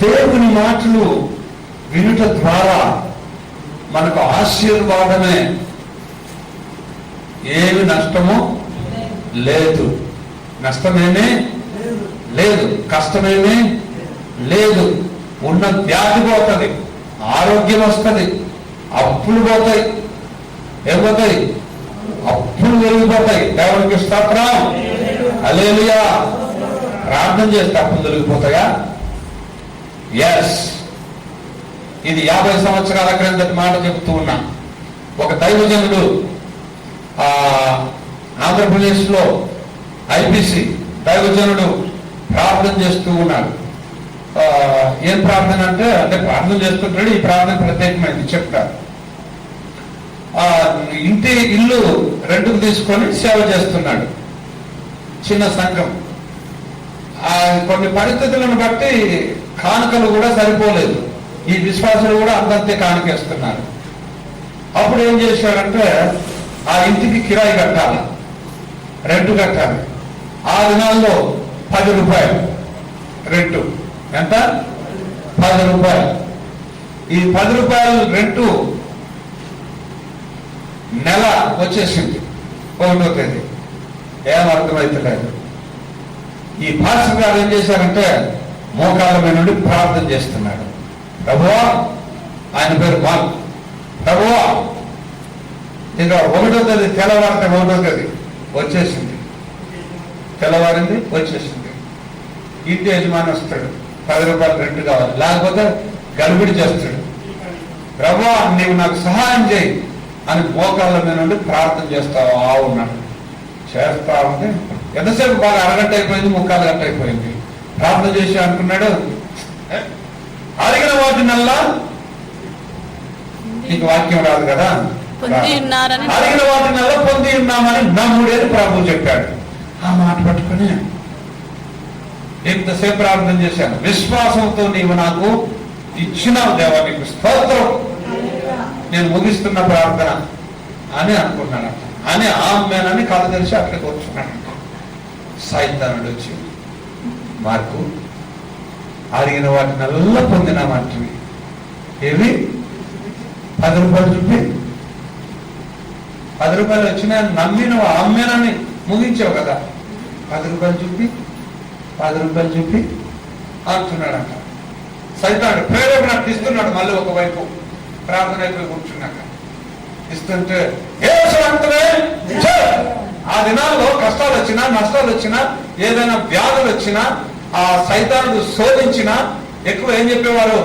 దేవుని మాటలు వినుట ద్వారా మనకు ఆశీర్వాదమే, ఏమి నష్టము లేదు. నష్టమేమీ లేదు, కష్టమేమీ లేదు. ఉన్న వ్యాధి పోతుంది, ఆరోగ్యం వస్తుంది, అప్పులు పోతాయి. ఏమవుతాయి? అప్పులు తొలగిపోతాయి. దేవునికి స్తోత్రం. హల్లెలూయా. ప్రార్థన చేస్తే అప్పులు తొలగిపోతాయా? ఎస్. ఇది 50 సంవత్సరాల క్రిందటి మాట చెబుతూ ఉన్నా. ఒక దైవజనుడు ఆంధ్రప్రదేశ్ లో ఐపీసీ దైవజనుడు ప్రార్థన చేస్తూ ఉన్నాడు. ఏం ప్రార్థన అంటే ప్రార్థన చేస్తుంటాడు. ఈ ప్రార్థన ప్రత్యేకమైంది చెప్తారు. ఇల్లు రెంట్కు తీసుకొని సేవ చేస్తున్నాడు. చిన్న సంఘం. కొన్ని పరిస్థితులను బట్టి కానుకలు కూడా సరిపోలేదు. ఈ విశ్వాసులు కూడా అంతంతే కానుకేస్తున్నారు. అప్పుడు ఏం చేశాడంటే, ఆ ఇంటికి కిరాయి కట్టాలి, రెంట్ కట్టాలి. ఆ దినాల్లో 10 రూపాయలు రెంటు. ఎంత? 10 రూపాయలు. ఈ 10 రూపాయలు రెంటు నెల వచ్చేసింది 1వ తేదీ. ఏం అర్థమైతలేదు. ఈ పాస్టర్ గారు ఏం చేశారంటే, మోకాళ్ళ మీద నుండి ప్రార్థన చేస్తున్నాడు. ప్రభువా, ఆయన పేరు మార్క్. ప్రభువా ఇక 1వ తేదీ తెల్లవారితే 1వ తేదీ వచ్చేసింది, తెల్లవారింది వచ్చేసింది. ఇంటి యజమాని వస్తాడు, 10 రూపాయలు రెంట్ కావాలి, లేకపోతే గడిబిడి చేస్తాడు. ప్రభువా నీవు నాకు సహాయం చేయి అని మోకాళ్ళ మీద నుండి ప్రార్థన చేస్తావా ఉన్నాడు. చేస్తా ఉంది, ఎంతసేపు బాగా అరగంట అయిపోయింది, 3/4 గంట అయిపోయింది. ప్రార్థన చేసి అనుకున్నాడు, అడిగిన వాటినల్లా, నీకు వాక్యం రాదు కదా, అడిగిన వాటినల్లా పొంది ఉన్నామని నమ్ముడేది ప్రభు చెప్పాడు. ఆ మాట పట్టుకుని ఎంతసేపు ప్రార్థన చేశాను, విశ్వాసంతో నీవు నాకు ఇచ్చినావు దేవా, నీకు స్తోత్రం, నేను ముగిస్తున్న ప్రార్థన అని అనుకున్నాడంట. అని ఆమెనని కథ తెలిసి అక్కడికి వచ్చున్నాడంట. సైతానుడు వచ్చి, మార్కు అడిగిన వాటినల్లా పొందినామంటివి, ఏవి 10 రూపాయలు చూపి, 10 రూపాయలు వచ్చినా నమ్మినవు, అమ్మేనని ముగించావు కదా, 10 రూపాయలు చూపి, 10 రూపాయలు చూపి అంటున్నాడంట. సైతానుడు ప్రేరేపణ ఇస్తున్నాడు. మళ్ళీ ఒకవైపు ప్రార్థన అయిపోయి కూర్చున్నాక ఇస్తుంటే ఆ దినాల్లో కష్టాలు వచ్చినా, నష్టాలు వచ్చినా, ఏదైనా వ్యాధులు వచ్చినా, ఆ సైతానుడు శోధించినా ఎక్కువ ఏం చెప్పేవారు,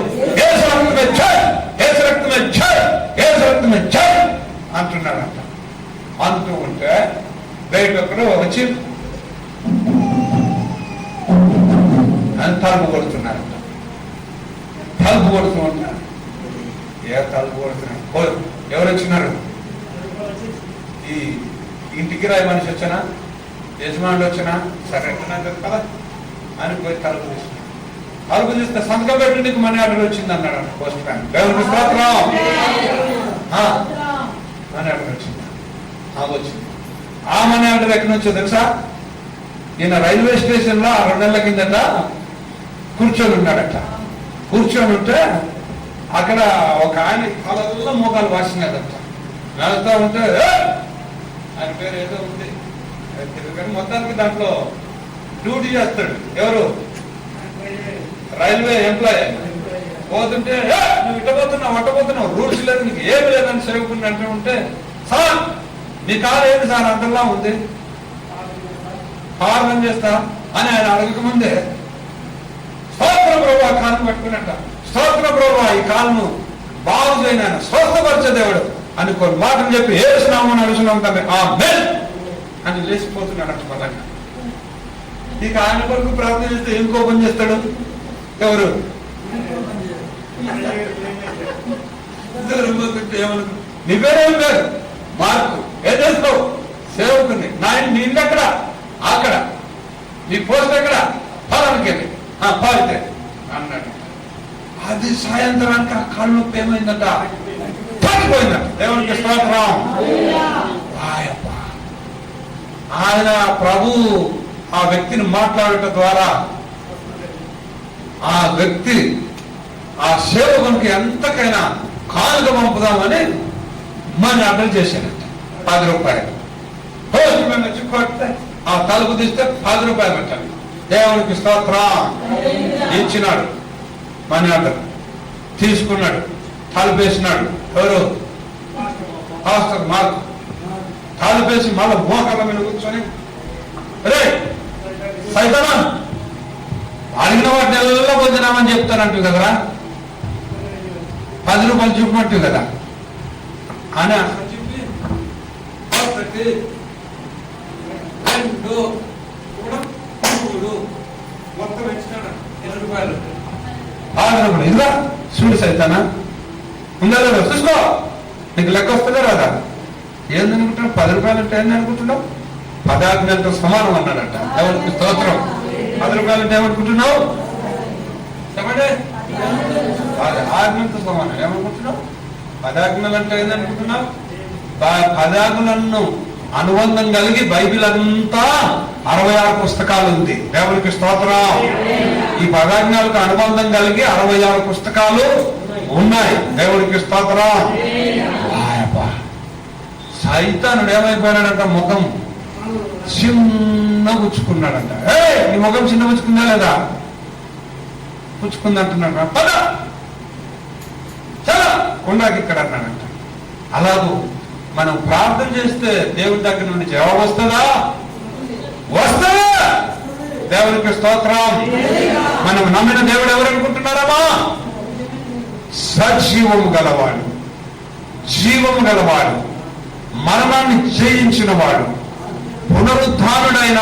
ఏసు రక్తమే జై, ఏసు రక్తమే జై, ఏసు రక్తమే జై అంటున్నాడంట. అంటూ ఉంటే బయట ఒకరు వచ్చి తలుపు కొడుతున్నారంట. తలుపు కొడుతూ ఉంటారు. ఏ తలుపు కొడుతున్నారు, ఎవరు వచ్చినారు, ఈ ఇంటికి రాయి మనిషి వచ్చినా, యజమానుడు వచ్చినా, సరే కదా అని పోయి తలుపు తీసుకున్నాడు. తలుపు తీస్తే సంతకం పెట్టి నీకు మనీ ఆర్డర్ వచ్చింది అన్నాడు పోస్ట్ మ్యాన్. దేవునికి స్తోత్రం. మనీ ఆర్డర్ వచ్చింది, వచ్చింది. ఆ మనీ ఆర్డర్ ఎక్కడి నుంచో తెలుసా, ఈయన రైల్వే స్టేషన్ లో 2 నెలల కిందట కూర్చొని ఉన్నాడట. కూర్చొని ఉంటే అక్కడ ఒక ఆయన కళ్ళల్లో మోకాలు వాసినదట. వెళ్తా ఉంటే ఆయన పేరు ఏదో ఉంది కానీ మొత్తానికి దాంట్లో డ్యూటీ చేస్తాడు. ఎవరు, రైల్వే ఎంప్లాయీ. పోతుంటే నువ్వు ఇట్టబోతున్నావు అట్టబోతున్నావు, రూల్స్ లేదు, నీకు ఏమి లేదని సేవకుని అంటూ ఉంటే, సార్ నీ కారు ఏంటి సార్ అంతలా ఉంది, హార్న్ చేస్తా అని ఆయన అడగక ముందే స్తోత్ర ప్రభు ఆ కాలును పట్టుకున్నట్ట. స్తోత్ర ప్రభు ఈ కాలును బాగు చేయన స్వస్థపరిచే దేవుడు అని కొన్ని మాటలు చెప్పి ఏసునామని అడుగుతున్నాం కదా ఆమేన్ అని లేచిపోతున్నాడు. బలంగా ఇక ఆయన కొరకు ప్రార్థన చేస్తే ఏం కోపం చేస్తాడు, ఎవరు ఏమను, నీ పేరేం పేరు, మార్కు, ఏం చేస్తావు, సేవకుని, నీ ఇల్లు ఎక్కడ, అక్కడ, నీ పోస్ట్ ఎక్కడ, ఫలానికి వెళ్ళి పాలితే అన్నాడు. అది సాయంత్రానికి ఆ కాళ్ళు నొప్పి ఏమైందంట, పడిపోయిందంట. దేవునికి స్తోత్రం. ఆయన ప్రభు ఆ వ్యక్తిని మాట్లాడటం ద్వారా ఆ వ్యక్తి ఆ సేవకునికి ఎంతకైనా కానుక పంపుదామని మనీ ఆర్డర్ చేశాడంట. 10 రూపాయలు. పోస్ట్ మ్యాన్ వచ్చి కొడితే ఆ తలుపు తీస్తే 10 రూపాయలు పెట్టాలి. దేవునికి స్తోత్రం. ఇచ్చినాడు, మనీ ఆర్డర్ తీసుకున్నాడు, తలుపేసినాడు. ఎవరు, పాస్టర్ మార్క్. తలుపేసి మళ్ళీ మోకాళ్ళ మీద కూర్చొని, రే సైతానా అడిగిన వాటిని ఎలా పొందినామని చెప్తానంటు కదరా, 10 రూపాయలు చూపమంటు కదా అని చెప్పి 2 మొత్తం ఇచ్చినాడు 20 రూపాయలు. 6 రూపాయలు ఇదిగా చూడు సైతానా, ఉందా లేదా చూసుకో, నీకు లెక్క వస్తుందా రాదా, ఏందనుకుంటున్నావు, 10 రూపాయలు అంటే ఏంది అనుకుంటున్నావు, 10 ఆజ్ఞలతో సమానం అన్నాడట. ఎవరికి స్తోత్రం. 10 రూపాయలు అంటే ఏమనుకుంటున్నావు చెప్పండి, 10 ఆజ్ఞలతో సమానం. ఏమనుకుంటున్నావు, 10 ఆజ్ఞలు అంటే ఏందనుకుంటున్నావు, 10 ఆజ్ఞలను అనుబంధం కలిగి బైబిల్ అంతా 66 పుస్తకాలు ఉంది. దేవునికి స్తోత్రం. ఈ 10 ఆజ్ఞలకు అనుబంధం కలిగి 66 పుస్తకాలు ఉన్నాయి. దేవునికి స్తోత్రం. సైతానుడు ఏమైపోయాడంట, ముఖం చిన్న పుచ్చుకున్నాడంట. నీ ముఖం చిన్న పుచ్చుకుందా లేదా, పుచ్చుకుంది అంటున్నాడు. పద చాలా ఉండాక ఇక్కడ అన్నాడంట. అలాగూ మనం ప్రార్థన చేస్తే దేవుని దగ్గర నుండి జవాబు వస్తుందా? వస్తుందా? దేవునికి స్తోత్రం. మనం నమ్మిన దేవుడు ఎవరు అనుకుంటున్నారమ్మా? సజీవము గలవాడు, జీవము గలవాడు, మరణాన్ని జయించిన వాడు, పునరుద్ధానుడైన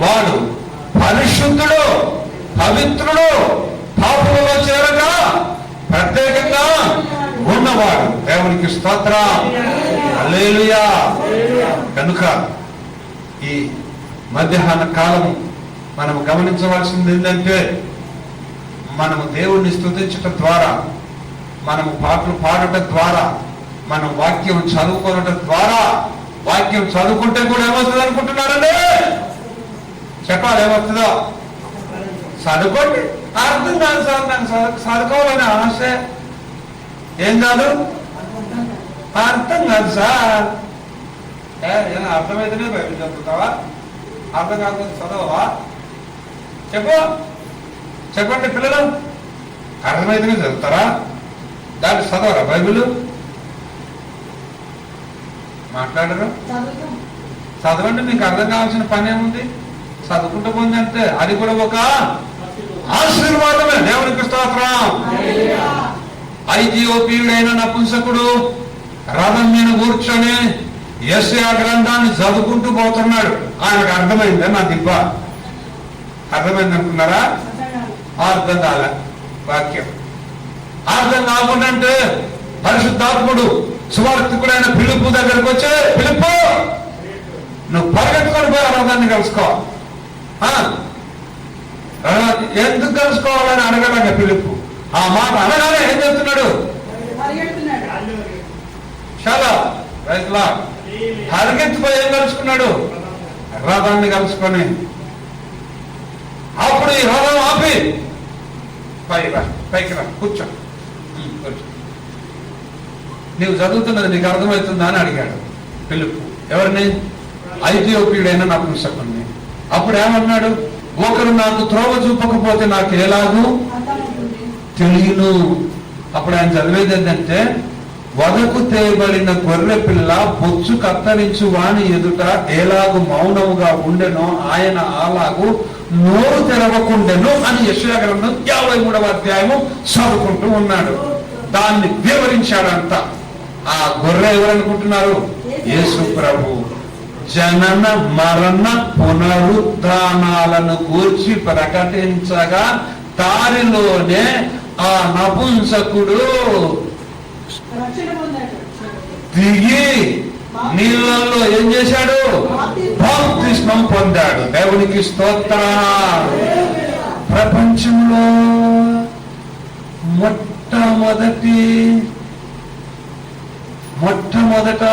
వాడు, పరిశుద్ధుడు, పవిత్రుడు, పాపులలో చేరక ప్రత్యేకంగా ఉన్నవాడు. దేవునికి స్తోత్రం. హల్లెలూయా. కనుక ఈ మధ్యాహ్న కాలము మనం గమనించవలసింది ఏంటంటే, మనము దేవుణ్ణి స్తుతించటం ద్వారా, మనము పాటలు పాడటం ద్వారా, మనం వాక్యం చదువుకోవటం ద్వారా, వాక్యం చదువుకుంటే కూడా ఏమవుతుంది అనుకుంటున్నారండి? చెప్పాలి, ఏమవుతుందో? చదువుకోండి. అర్థం కాదు సార్, నాకు చదువుకోవాలని ఆశ. ఏం కాదు? అర్థం కాదు సార్. అర్థమైతేనే బైబిల్ చదువుతావా? అర్థం కాకపోతే చదవవా? చెప్పండి పిల్లలు, అర్థమైతేనే చదువుతారా? దాన్ని చదవరా బైబిల్? మాట్లాడరు? చదవండి, మీకు అర్థం కావాల్సిన పని ఏముంది? చదువుకుంటూ పోంది అంటే అది కూడా ఒక ఆశీర్వాదమే. దేవునికి స్తోత్రం. ఐథియోపియుడైన నపుంసకుడు రథం మీద కూర్చొని యెషయా గ్రంథాన్ని చదువుకుంటూ పోతున్నాడు. ఆయనకు అర్థమైందే నా దిబ్బ? అర్థమైంది అనుకున్నారా? అర్థం కాల వాక్యం. అర్థం కాకుండా అంటే పరిశుద్ధాత్ముడు సువార్తికుడైన ఫిలిప్పు దగ్గరకు వచ్చి, ఫిలిప్పు నువ్వు పరిగెత్తుకొని పోయి ఆ రథాన్ని కలుసుకో. ఎందుకు కలుసుకోవాలని అడగలేక ఫిలిప్పు ఆ మాట అనగానే ఏం చెప్తున్నాడు? చాలా రైతులా పరిగెత్తిపోయి ఏం కలుసుకున్నాడు? రథాన్ని కలుసుకొని. అప్పుడు ఈ రథం ఆపి పైకి రా, కూర్చో. నీవు చదువుతున్నది నీకు అర్థమవుతుందా అని అడిగాడు ఫిలిప్పు. ఎవరిని? ఐథియోపియుడైన నపుంసకుడిని. అప్పుడు ఏమన్నాడు? ఒకరు నాకు త్రోవ చూపకపోతే నాకు ఎలాగూ తెలియను. అప్పుడు ఆయన చదివేది ఏంటంటే, వదకు తేయబడిన గొర్రె పిల్ల బొచ్చు కత్తరించు వాని ఎదుట ఎలాగు మౌనముగా ఉండెనో ఆయన అలాగూ నోరు తెరవకుండెను అని యెషయా గ్రంథం 53వ అధ్యాయము చదువుకుంటూ ఉన్నాడు. దాన్ని వివరించాడంట. ఆ గొర్రె ఎవరనుకుంటున్నారు? యేసు ప్రభు. జనన మరణ పునరుద్ధానాలను గూర్చి ప్రకటించగా దారిలోనే ఆ నపుంసకుడు దిగి నీళ్ళల్లో ఏం చేశాడు? బాప్తిస్మం పొందాడు. దేవునికి స్తోత్రం. ప్రపంచంలో మొట్టమొదట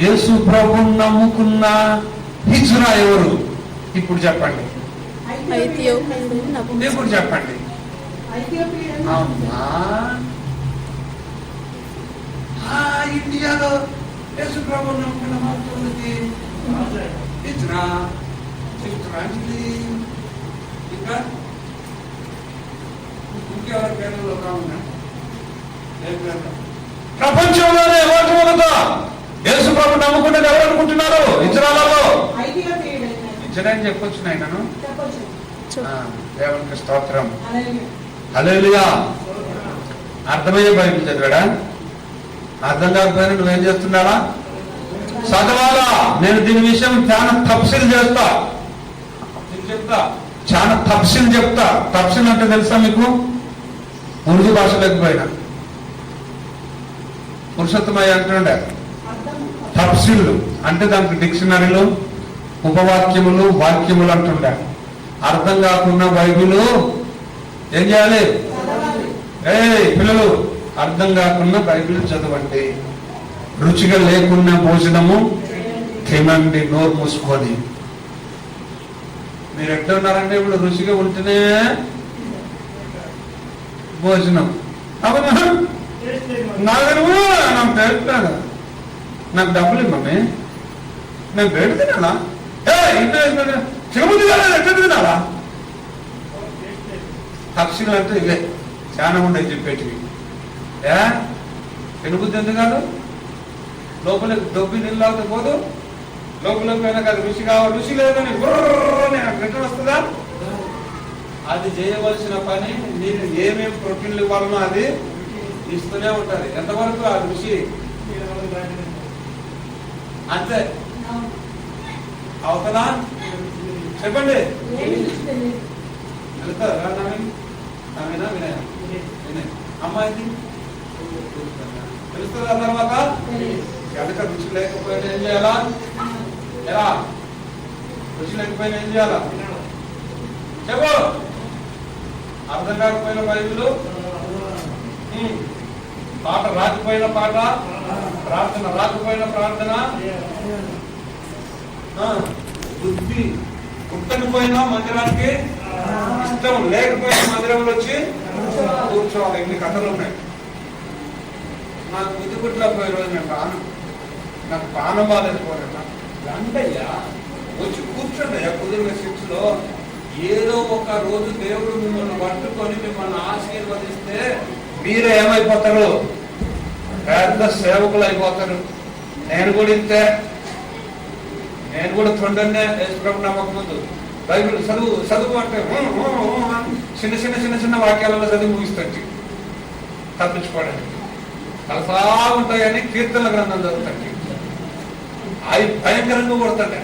యేసు ప్రభువును నమ్ముకున్న హిజ్రా ఎవరు? ఇప్పుడు చెప్పండి. ఇప్పుడు చెప్పండి. ఇండియాలో యేసు ప్రభువును నమ్ముకున్న మొట్టమొదటి హిజ్రా. ఇంకా ఇంకెవరి పేర్లలో కావునా? ప్రపంచంలోనే మొట్టమొదట యేసు ప్రభు నమ్ముకున్నది ఎవరు అనుకుంటున్నారు? ఇజ్రాయెల్లో. ఇజ్రాయెల్ అని చెప్పొచ్చు నాయనను. దేవునికి స్తోత్రం. హల్లెలూయా. అర్థమయ్యే బైబిల్ చదివాడా? అర్థం కాకపోయినా నువ్వేం చేస్తున్నావా? చదవాలా. నేను దీని విషయం చాలా తప్సిల్ చేస్తా, చాలా తప్సిల్ చెప్తా. తప్సిల్ అంటే తెలుసా మీకు? ఉర్దూ భాష లేకపోయినా పురుషోత్తమయ్య అంటుండే. తప్సిల్ అంటే దానికి డిక్షనరీలు, ఉపవాక్యములు, వాక్యములు అంటుండే. అర్థం కాకుండా బైబిల్ ఏం చేయాలి? పిల్లలు అర్థం కాకుండా బైబిల్ చదవండి. రుచిగా లేకున్న భోజనము తినండి నోరు మూసుకొని. మీరు ఎట్లున్నారంటే ఇప్పుడు రుచిగా ఉంటేనే భోజనం. అవునా? నాకు పెడతాను, నాకు డబ్బులు ఇవ్వమే, నేను బయట తినాలా? తిరుమతి కాదు, ఎట్లా తినాలా? తప్సిలు అంటే ఇవే చాలా ఉండేవి చెప్పేటివి. తినబుద్ధి ఎందుకు కాదు? లోపలికి దొబ్బి నీళ్ళు తాగితే పోదు, లోపలికి పోయినా కాదు రుచి కావాలి, రుచి లేదని రిటర్న్ వస్తుందా? అది చేయవలసిన పని నేను ఏమేమి ప్రోటీన్లు ఇవ్వాలనో అది ఇస్తూనే ఉంటుంది. ఎంతవరకు ఆ రుచి అంతే. అవుతుందా? చెప్పండి. వెళ్తారా నవీనా వినయ అమ్మాయికి తెలుస్తుంది. ఆ తర్వాత కనుక రుచి లేకపోయినా ఏం చేయాలా? ఎలా రుచి లేకపోయినా ఏం చేయాలా? చెప్పు. అర్థం కాకపోయిన బైబిల్, పాట రాకపోయిన పాట, ప్రార్థన రాకపోయిన ప్రార్థన, బుద్ధి పుట్టకపోయినా మందిరానికి, ఇష్టం లేకపోయినా మందిరంలో వచ్చి కూర్చోవాలి. ఇన్ని కథలు ఉన్నాయి. నాకు బుద్ధి పుట్టలేకపోయే రోజు నేను రాను, నాకు పానం బాధపోయినా రండయ్యా, వచ్చి కూర్చోండి. కుదిరిన శిక్షలో ఏదో ఒక రోజు దేవుడు మిమ్మల్ని పట్టుకొని మిమ్మల్ని ఆశీర్వదిస్తే మీరే ఏమైపోతారు? పెద్ద సేవకులు అయిపోతారు. నేను కూడా ఇంతే. నేను కూడా తొందరనే యేసుప్రభు నమ్మక ముందు బైబిల్ చదువు అంటే చిన్న చిన్న చిన్న చిన్న వాక్యాలలో చదివి ముగిస్తుంది తప్పించుకోవడానికి. కలసా ఉంటాయని కీర్తనల గ్రంథం చదువుతాయి. అవి భయంకరంగా కొడతాయి.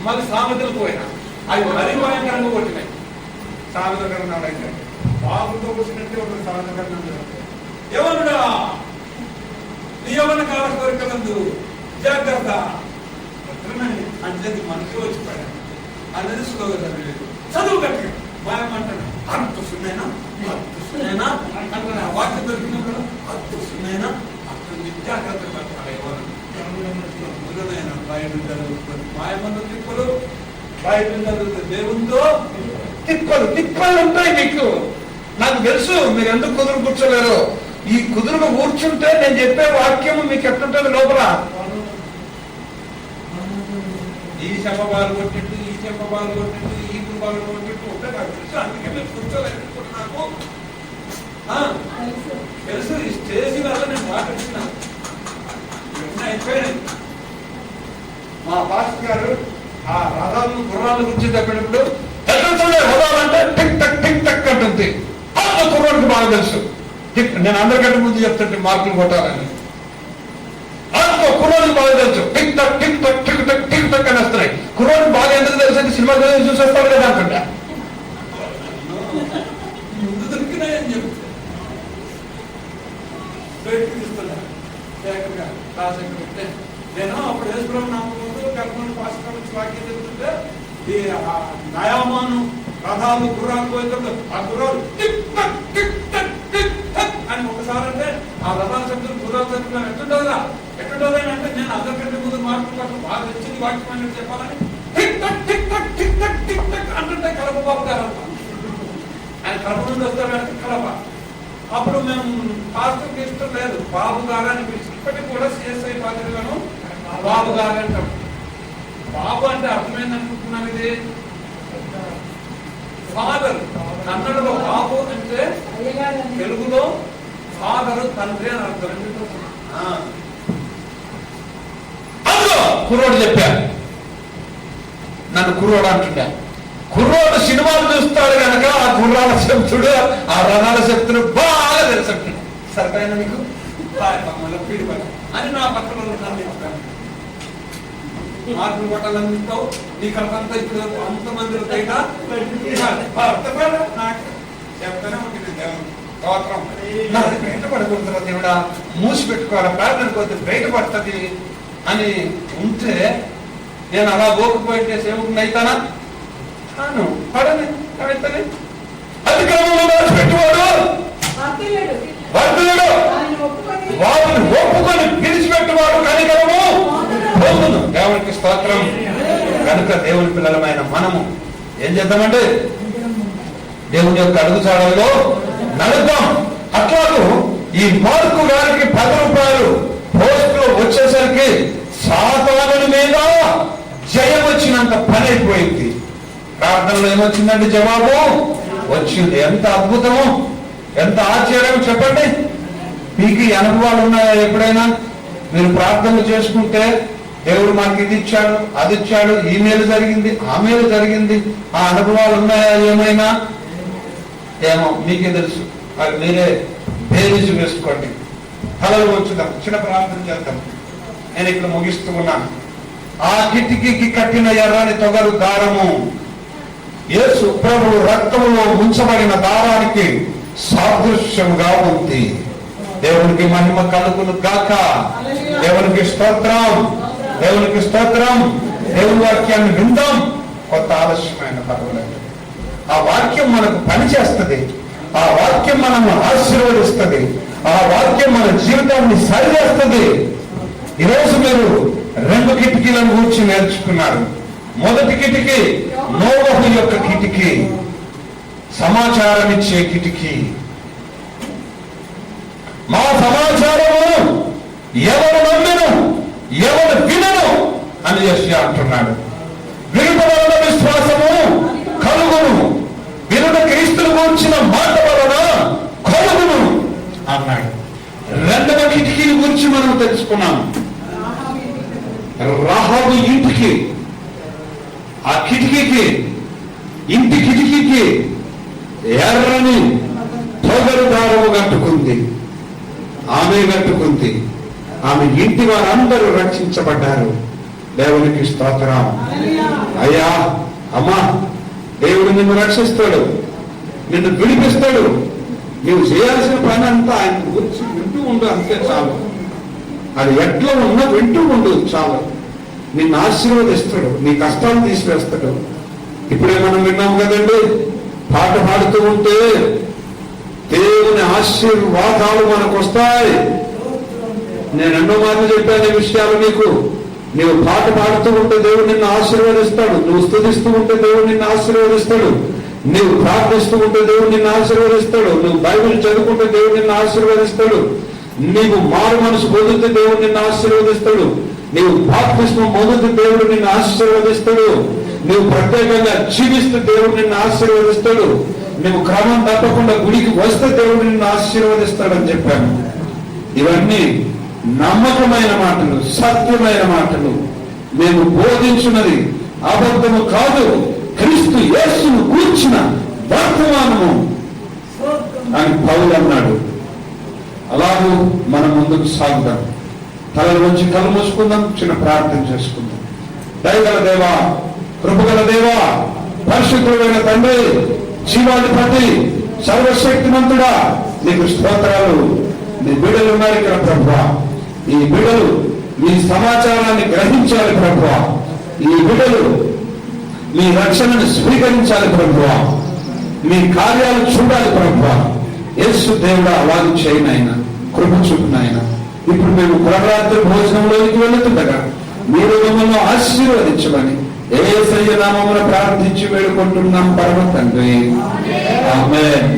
మళ్ళీ సామెతలు పోయినా అవి మరీ భయంకరంగా కొట్టినాయి. సామెత గ్రంథం అయితే బాబుతో వచ్చినట్టే ఉంటుంది. సామెత గ్రంథం ఎవరుడా నీ యవ్వన కాల కోరికలందు జాగ్రత్త అంటే మనకి వచ్చిపోయాడు అనేది స్లోగా చదివేది. చదువు కట్టి భయమంటాడు. అంత సున్నైనా అంటున్నా వాక్యం దొరికినప్పుడు అంత సున్నైనా అక్కడ జాగ్రత్త పడతాడు. ఎవరు బైబిల్ చదువుతుంది, మాయమన్న తిప్పలు, బైబిల్ చదువుతుంది, దేవునితో తిప్పలు ఉంటాయి. మీకు నాకు తెలుసు మీరు ఎందుకు కుదురు కూర్చోలేరు. ఈ కుదురుగా కూర్చుంటే నేను చెప్పే వాక్యము మీకు ఎట్లుంటుంది లోపల. ఈ చెంప బాలు కొట్టిట్టు, ఈ చెంప బాలు కొట్టిట్టు, ఈ బాలు కొట్టిట్టు ఉంటే నాకు తెలుసు. అందుకే మీరు కూర్చోలేదు. నాకు తెలుసు. ఈ స్టేజీ వల్ల నేను మాట్లాడుతున్నా అయిపోయాయి. మా పాస్టర్ గారు ఆ రథాలను గుర్రాల గురించి చెప్పినప్పుడు రథాలంటే టిక్ టక్ టిక్ టక్ అంటుంది. అంత కుర్రానికి బాగా తెలుసు. నేను అందరికంటే ముందు చెప్తుంటే మార్కులు కొట్టాలని. అంత కుర్రానికి బాగా తెలుసు. టిక్ టక్ టిక్ టక్ టిక్ టక్ టిక్ టక్ అని వస్తున్నాయి. కుర్రానికి బాగా ఎందుకు తెలుసు అంటే సినిమా చూసేస్తాడు కదా అనుకుంటా. ముందు దొరికినాయని చెప్తే నేను అప్పుడు యేసుప్రభు నామములో కర్మను పాస్టర్ నుంచి వాక్యం చెప్తుంటే ఈ నయామాను రథాలు గుర్రాలు పోయేటప్పుడు ఆ గుర్రాలు టిక్ టక్ టిక్ టక్ టిక్ టక్ అని ఒకసారి అంటే ఆ రథాల శబ్దం గుర్రాల శబ్దం ఎట్టుండదా అంటే నేను అందరికంటే ముందు మార్పులు పట్ల బాగా వచ్చింది వాక్యం అనేది చెప్పాలని టిక్ టక్ టిక్ టక్ టిక్ టక్ టిక్ టక్ అంటుంటే కడప బాబు గారు ఆయన కడప నుండి వస్తాడంటే కడప. అప్పుడు మేము పాస్టర్కి ఇష్టం లేదు, బాబు గారు అని పిలిచి ఇప్పటికి కూడా సిఎస్ఐ పాత్రలను బాబు గారు అంటాం. బాబు అంటే అర్థమైంది అనుకుంటున్నాం. ఇది ఫాదర్. కన్నడలో బాబు అంటే తెలుగులో ఫాదరు తండ్రి అని అర్థం. కుర్రోడు చెప్పారు, నన్ను కుర్రోడు అంటుంటా. కుర్రోడు సినిమాలు చూస్తాడు కనుక ఆ గుర్రాల శక్తుడు ఆ రథాల శక్తుడు బాగా తెలుసు. సరిపోయిన మీకు అని నా పక్కన మార్పులు కొట్టాలంటావు. నీ కలకంతా ఇప్పుడు అంతమంది బయట చెప్తానే ఉంటుంది. గోత్రం నాది బయటపడకూడదు, దేవుడా మూసి పెట్టుకోవాలి, ప్రార్థన కొద్ది బయటపడుతుంది అని ఉంటే నేను అలా పోకపోయింటే సేవకుని అయితానా? పడని అయితేనే అధికారంలో పెట్టువాడు వాటిని ఒప్పుకొని విడిచిపెట్టువాడు కనికరము పొందును. దేవునికి స్తోత్రం. కనుక దేవుని పిల్లలమైన మనము ఏం చేద్దామంటే దేవుని యొక్క అడుగుజాడల్లో నడుద్దాం. అట్లాగూ ఈ మార్కు గారికి 10 రూపాయలు పోస్టులో వచ్చేసరికి సాతానుడి మీద జయం వచ్చినంత పని అయిపోయింది. ప్రార్థనలో ఏమొచ్చిందంటే జవాబు వచ్చింది. ఎంత అద్భుతము, ఎంత ఆశ్చర్యం చెప్పండి. మీకు ఈ అనుభవాలు ఉన్నాయా? ఎప్పుడైనా మీరు ప్రార్థనలు చేసుకుంటే దేవుడు మాకు ఇది ఇచ్చాడు, అది ఇచ్చాడు, ఈ మేలు జరిగింది, ఆ మేలు జరిగింది, ఆ అనుభవాలు ఉన్నాయా ఏమైనా? ఏమో మీకే తెలుసు. అది మీరే బేరీజు వేసుకోండి. తలలు వచ్చుదాం, చిన్న ప్రార్థన చేద్దాం. నేను ఇక్కడ ముగిస్తూ ఉన్నాను. ఆ కిటికీకి కట్టిన ఎర్రని తొగరు దారము యేసు ప్రభు రక్తములో ఉంచబడిన దారానికి సాదృశ్యంగా ఉంది. దేవునికి మహిమ కలుగును గాక. దేవునికి స్తోత్రం, దేవునికి స్తోత్రం. దేవుని వాక్యాన్ని విందాం. కొత్త ఆలస్యమైన పర్వాలేదు. ఆ వాక్యం మనకు పనిచేస్తుంది. ఆ వాక్యం మనము ఆశీర్వదిస్తుంది. ఆ వాక్యం మన జీవితాన్ని సరిచేస్తుంది. ఈరోజు మీరు 2 కిటికీలను గురించి నేర్చుకున్నారు. మొదటి కిటికీ నోవహు యొక్క కిటికీ, సమాచారం ఇచ్చే కిటికీ. మా సమాచారము ఎవరు నమ్మెను, ఎవరు వినను అని యెషయా అంటున్నాడు. వినుట వలన విశ్వాసము కలుగును, వినుట క్రీస్తును గురించిన మాట వలన కలుగును అన్నాడు. 2వ కిటికీ గురించి మనం తెలుసుకున్నాం. రాహాబు ఇంటికి, ఆ కిటికీకి, ఇంటి కిటికీకి ఎర్రని తొగరు దారము కట్టుకుంది. ఆమె కట్టుకుంది. ఆమె ఇంటి వారందరూ రక్షించబడ్డారు. దేవునికి స్తోత్రం. అయ్యా, అమ్మా, దేవుడు నిన్ను రక్షిస్తాడు, నిన్ను విడిపిస్తాడు. నువ్వు చేయాల్సిన పని అంతా ఆయన గురించి వింటూ ఉండు, అంతే చాలు. అది ఎట్లా ఉన్నా వింటూ ఉండు చాలు. నిన్ను ఆశీర్వదిస్తాడు, నీ కష్టాలు తీసివేస్తాడు. ఇప్పుడే మనం విన్నాం కదండి, పాట పాడుతూ ఉంటే దేవుని ఆశీర్వాదాలు మనకు వస్తాయి. నేను ఎన్నో మార్లు చెప్పాను ఈ విషయాలు నీకు. నీవు పాట పాడుతూ ఉంటే దేవుడు నిన్ను ఆశీర్వదిస్తాడు. నువ్వు స్తుతిస్తూ ఉంటే దేవుడు నిన్ను ఆశీర్వదిస్తాడు. నీవు ప్రార్థిస్తూ ఉంటే దేవుడు నిన్ను ఆశీర్వదిస్తాడు. నువ్వు బైబిల్ చదువుకుంటే దేవుడు నిన్ను ఆశీర్వదిస్తాడు. నీవు మారు మనసు పొందితే దేవుడు నిన్ను ఆశీర్వదిస్తాడు. నీవు బాప్తిస్మం పొందితే దేవుడు నిన్ను ఆశీర్వదిస్తాడు. నువ్వు ప్రత్యేకంగా జీవిస్తే దేవుడు నిన్ను ఆశీర్వదిస్తాడు. నువ్వు క్రమం తప్పకుండా గుడికి వస్తే దేవుడు నిన్ను ఆశీర్వదిస్తాడని చెప్పాను. ఇవన్నీ నమ్మకమైన మాటలు, సత్యమైన మాటలు. మేము బోధించున్నది అబద్ధము కాదు, క్రీస్తు యేసును కూర్చిన వర్తమానము అని పౌలు అన్నాడు. అలాగూ మనం ముందుకు సాగుదాం. తల నుంచి కళ్ళు మూసుకుందాం, చిన్న ప్రార్థన చేసుకుందాం. దయగల దేవా, కృపగల దేవా, పరిశుద్ధుడైన తండ్రి, జీవాధిపతి, సర్వశక్తిమంతుడా, నీకు స్తోత్రాలు. నీ బిడ్డలు ఉన్నారు ఇక్కడ ప్రభువా. ఈ బిడ్డలు మీ సమాచారాన్ని గ్రహించాలి ప్రభువా. ఈ బిడ్డలు మీ రక్షణను స్వీకరించాలి ప్రభువా. మీ కార్యాలు చూడాలి ప్రభువా. యేసు దేవుడా, అలాగే చేయనైనా, కృప చూపునైనా. ఇప్పుడు మేము ప్రభరాత్రి భోజనంలోకి వెళుతుండగా మీరు మమ్మల్ని ఆశీర్వదించమని యేసయ్య నామమున ప్రార్థించి వేడుకుంటున్నాం పరమ తండ్రి. ఆమేన్.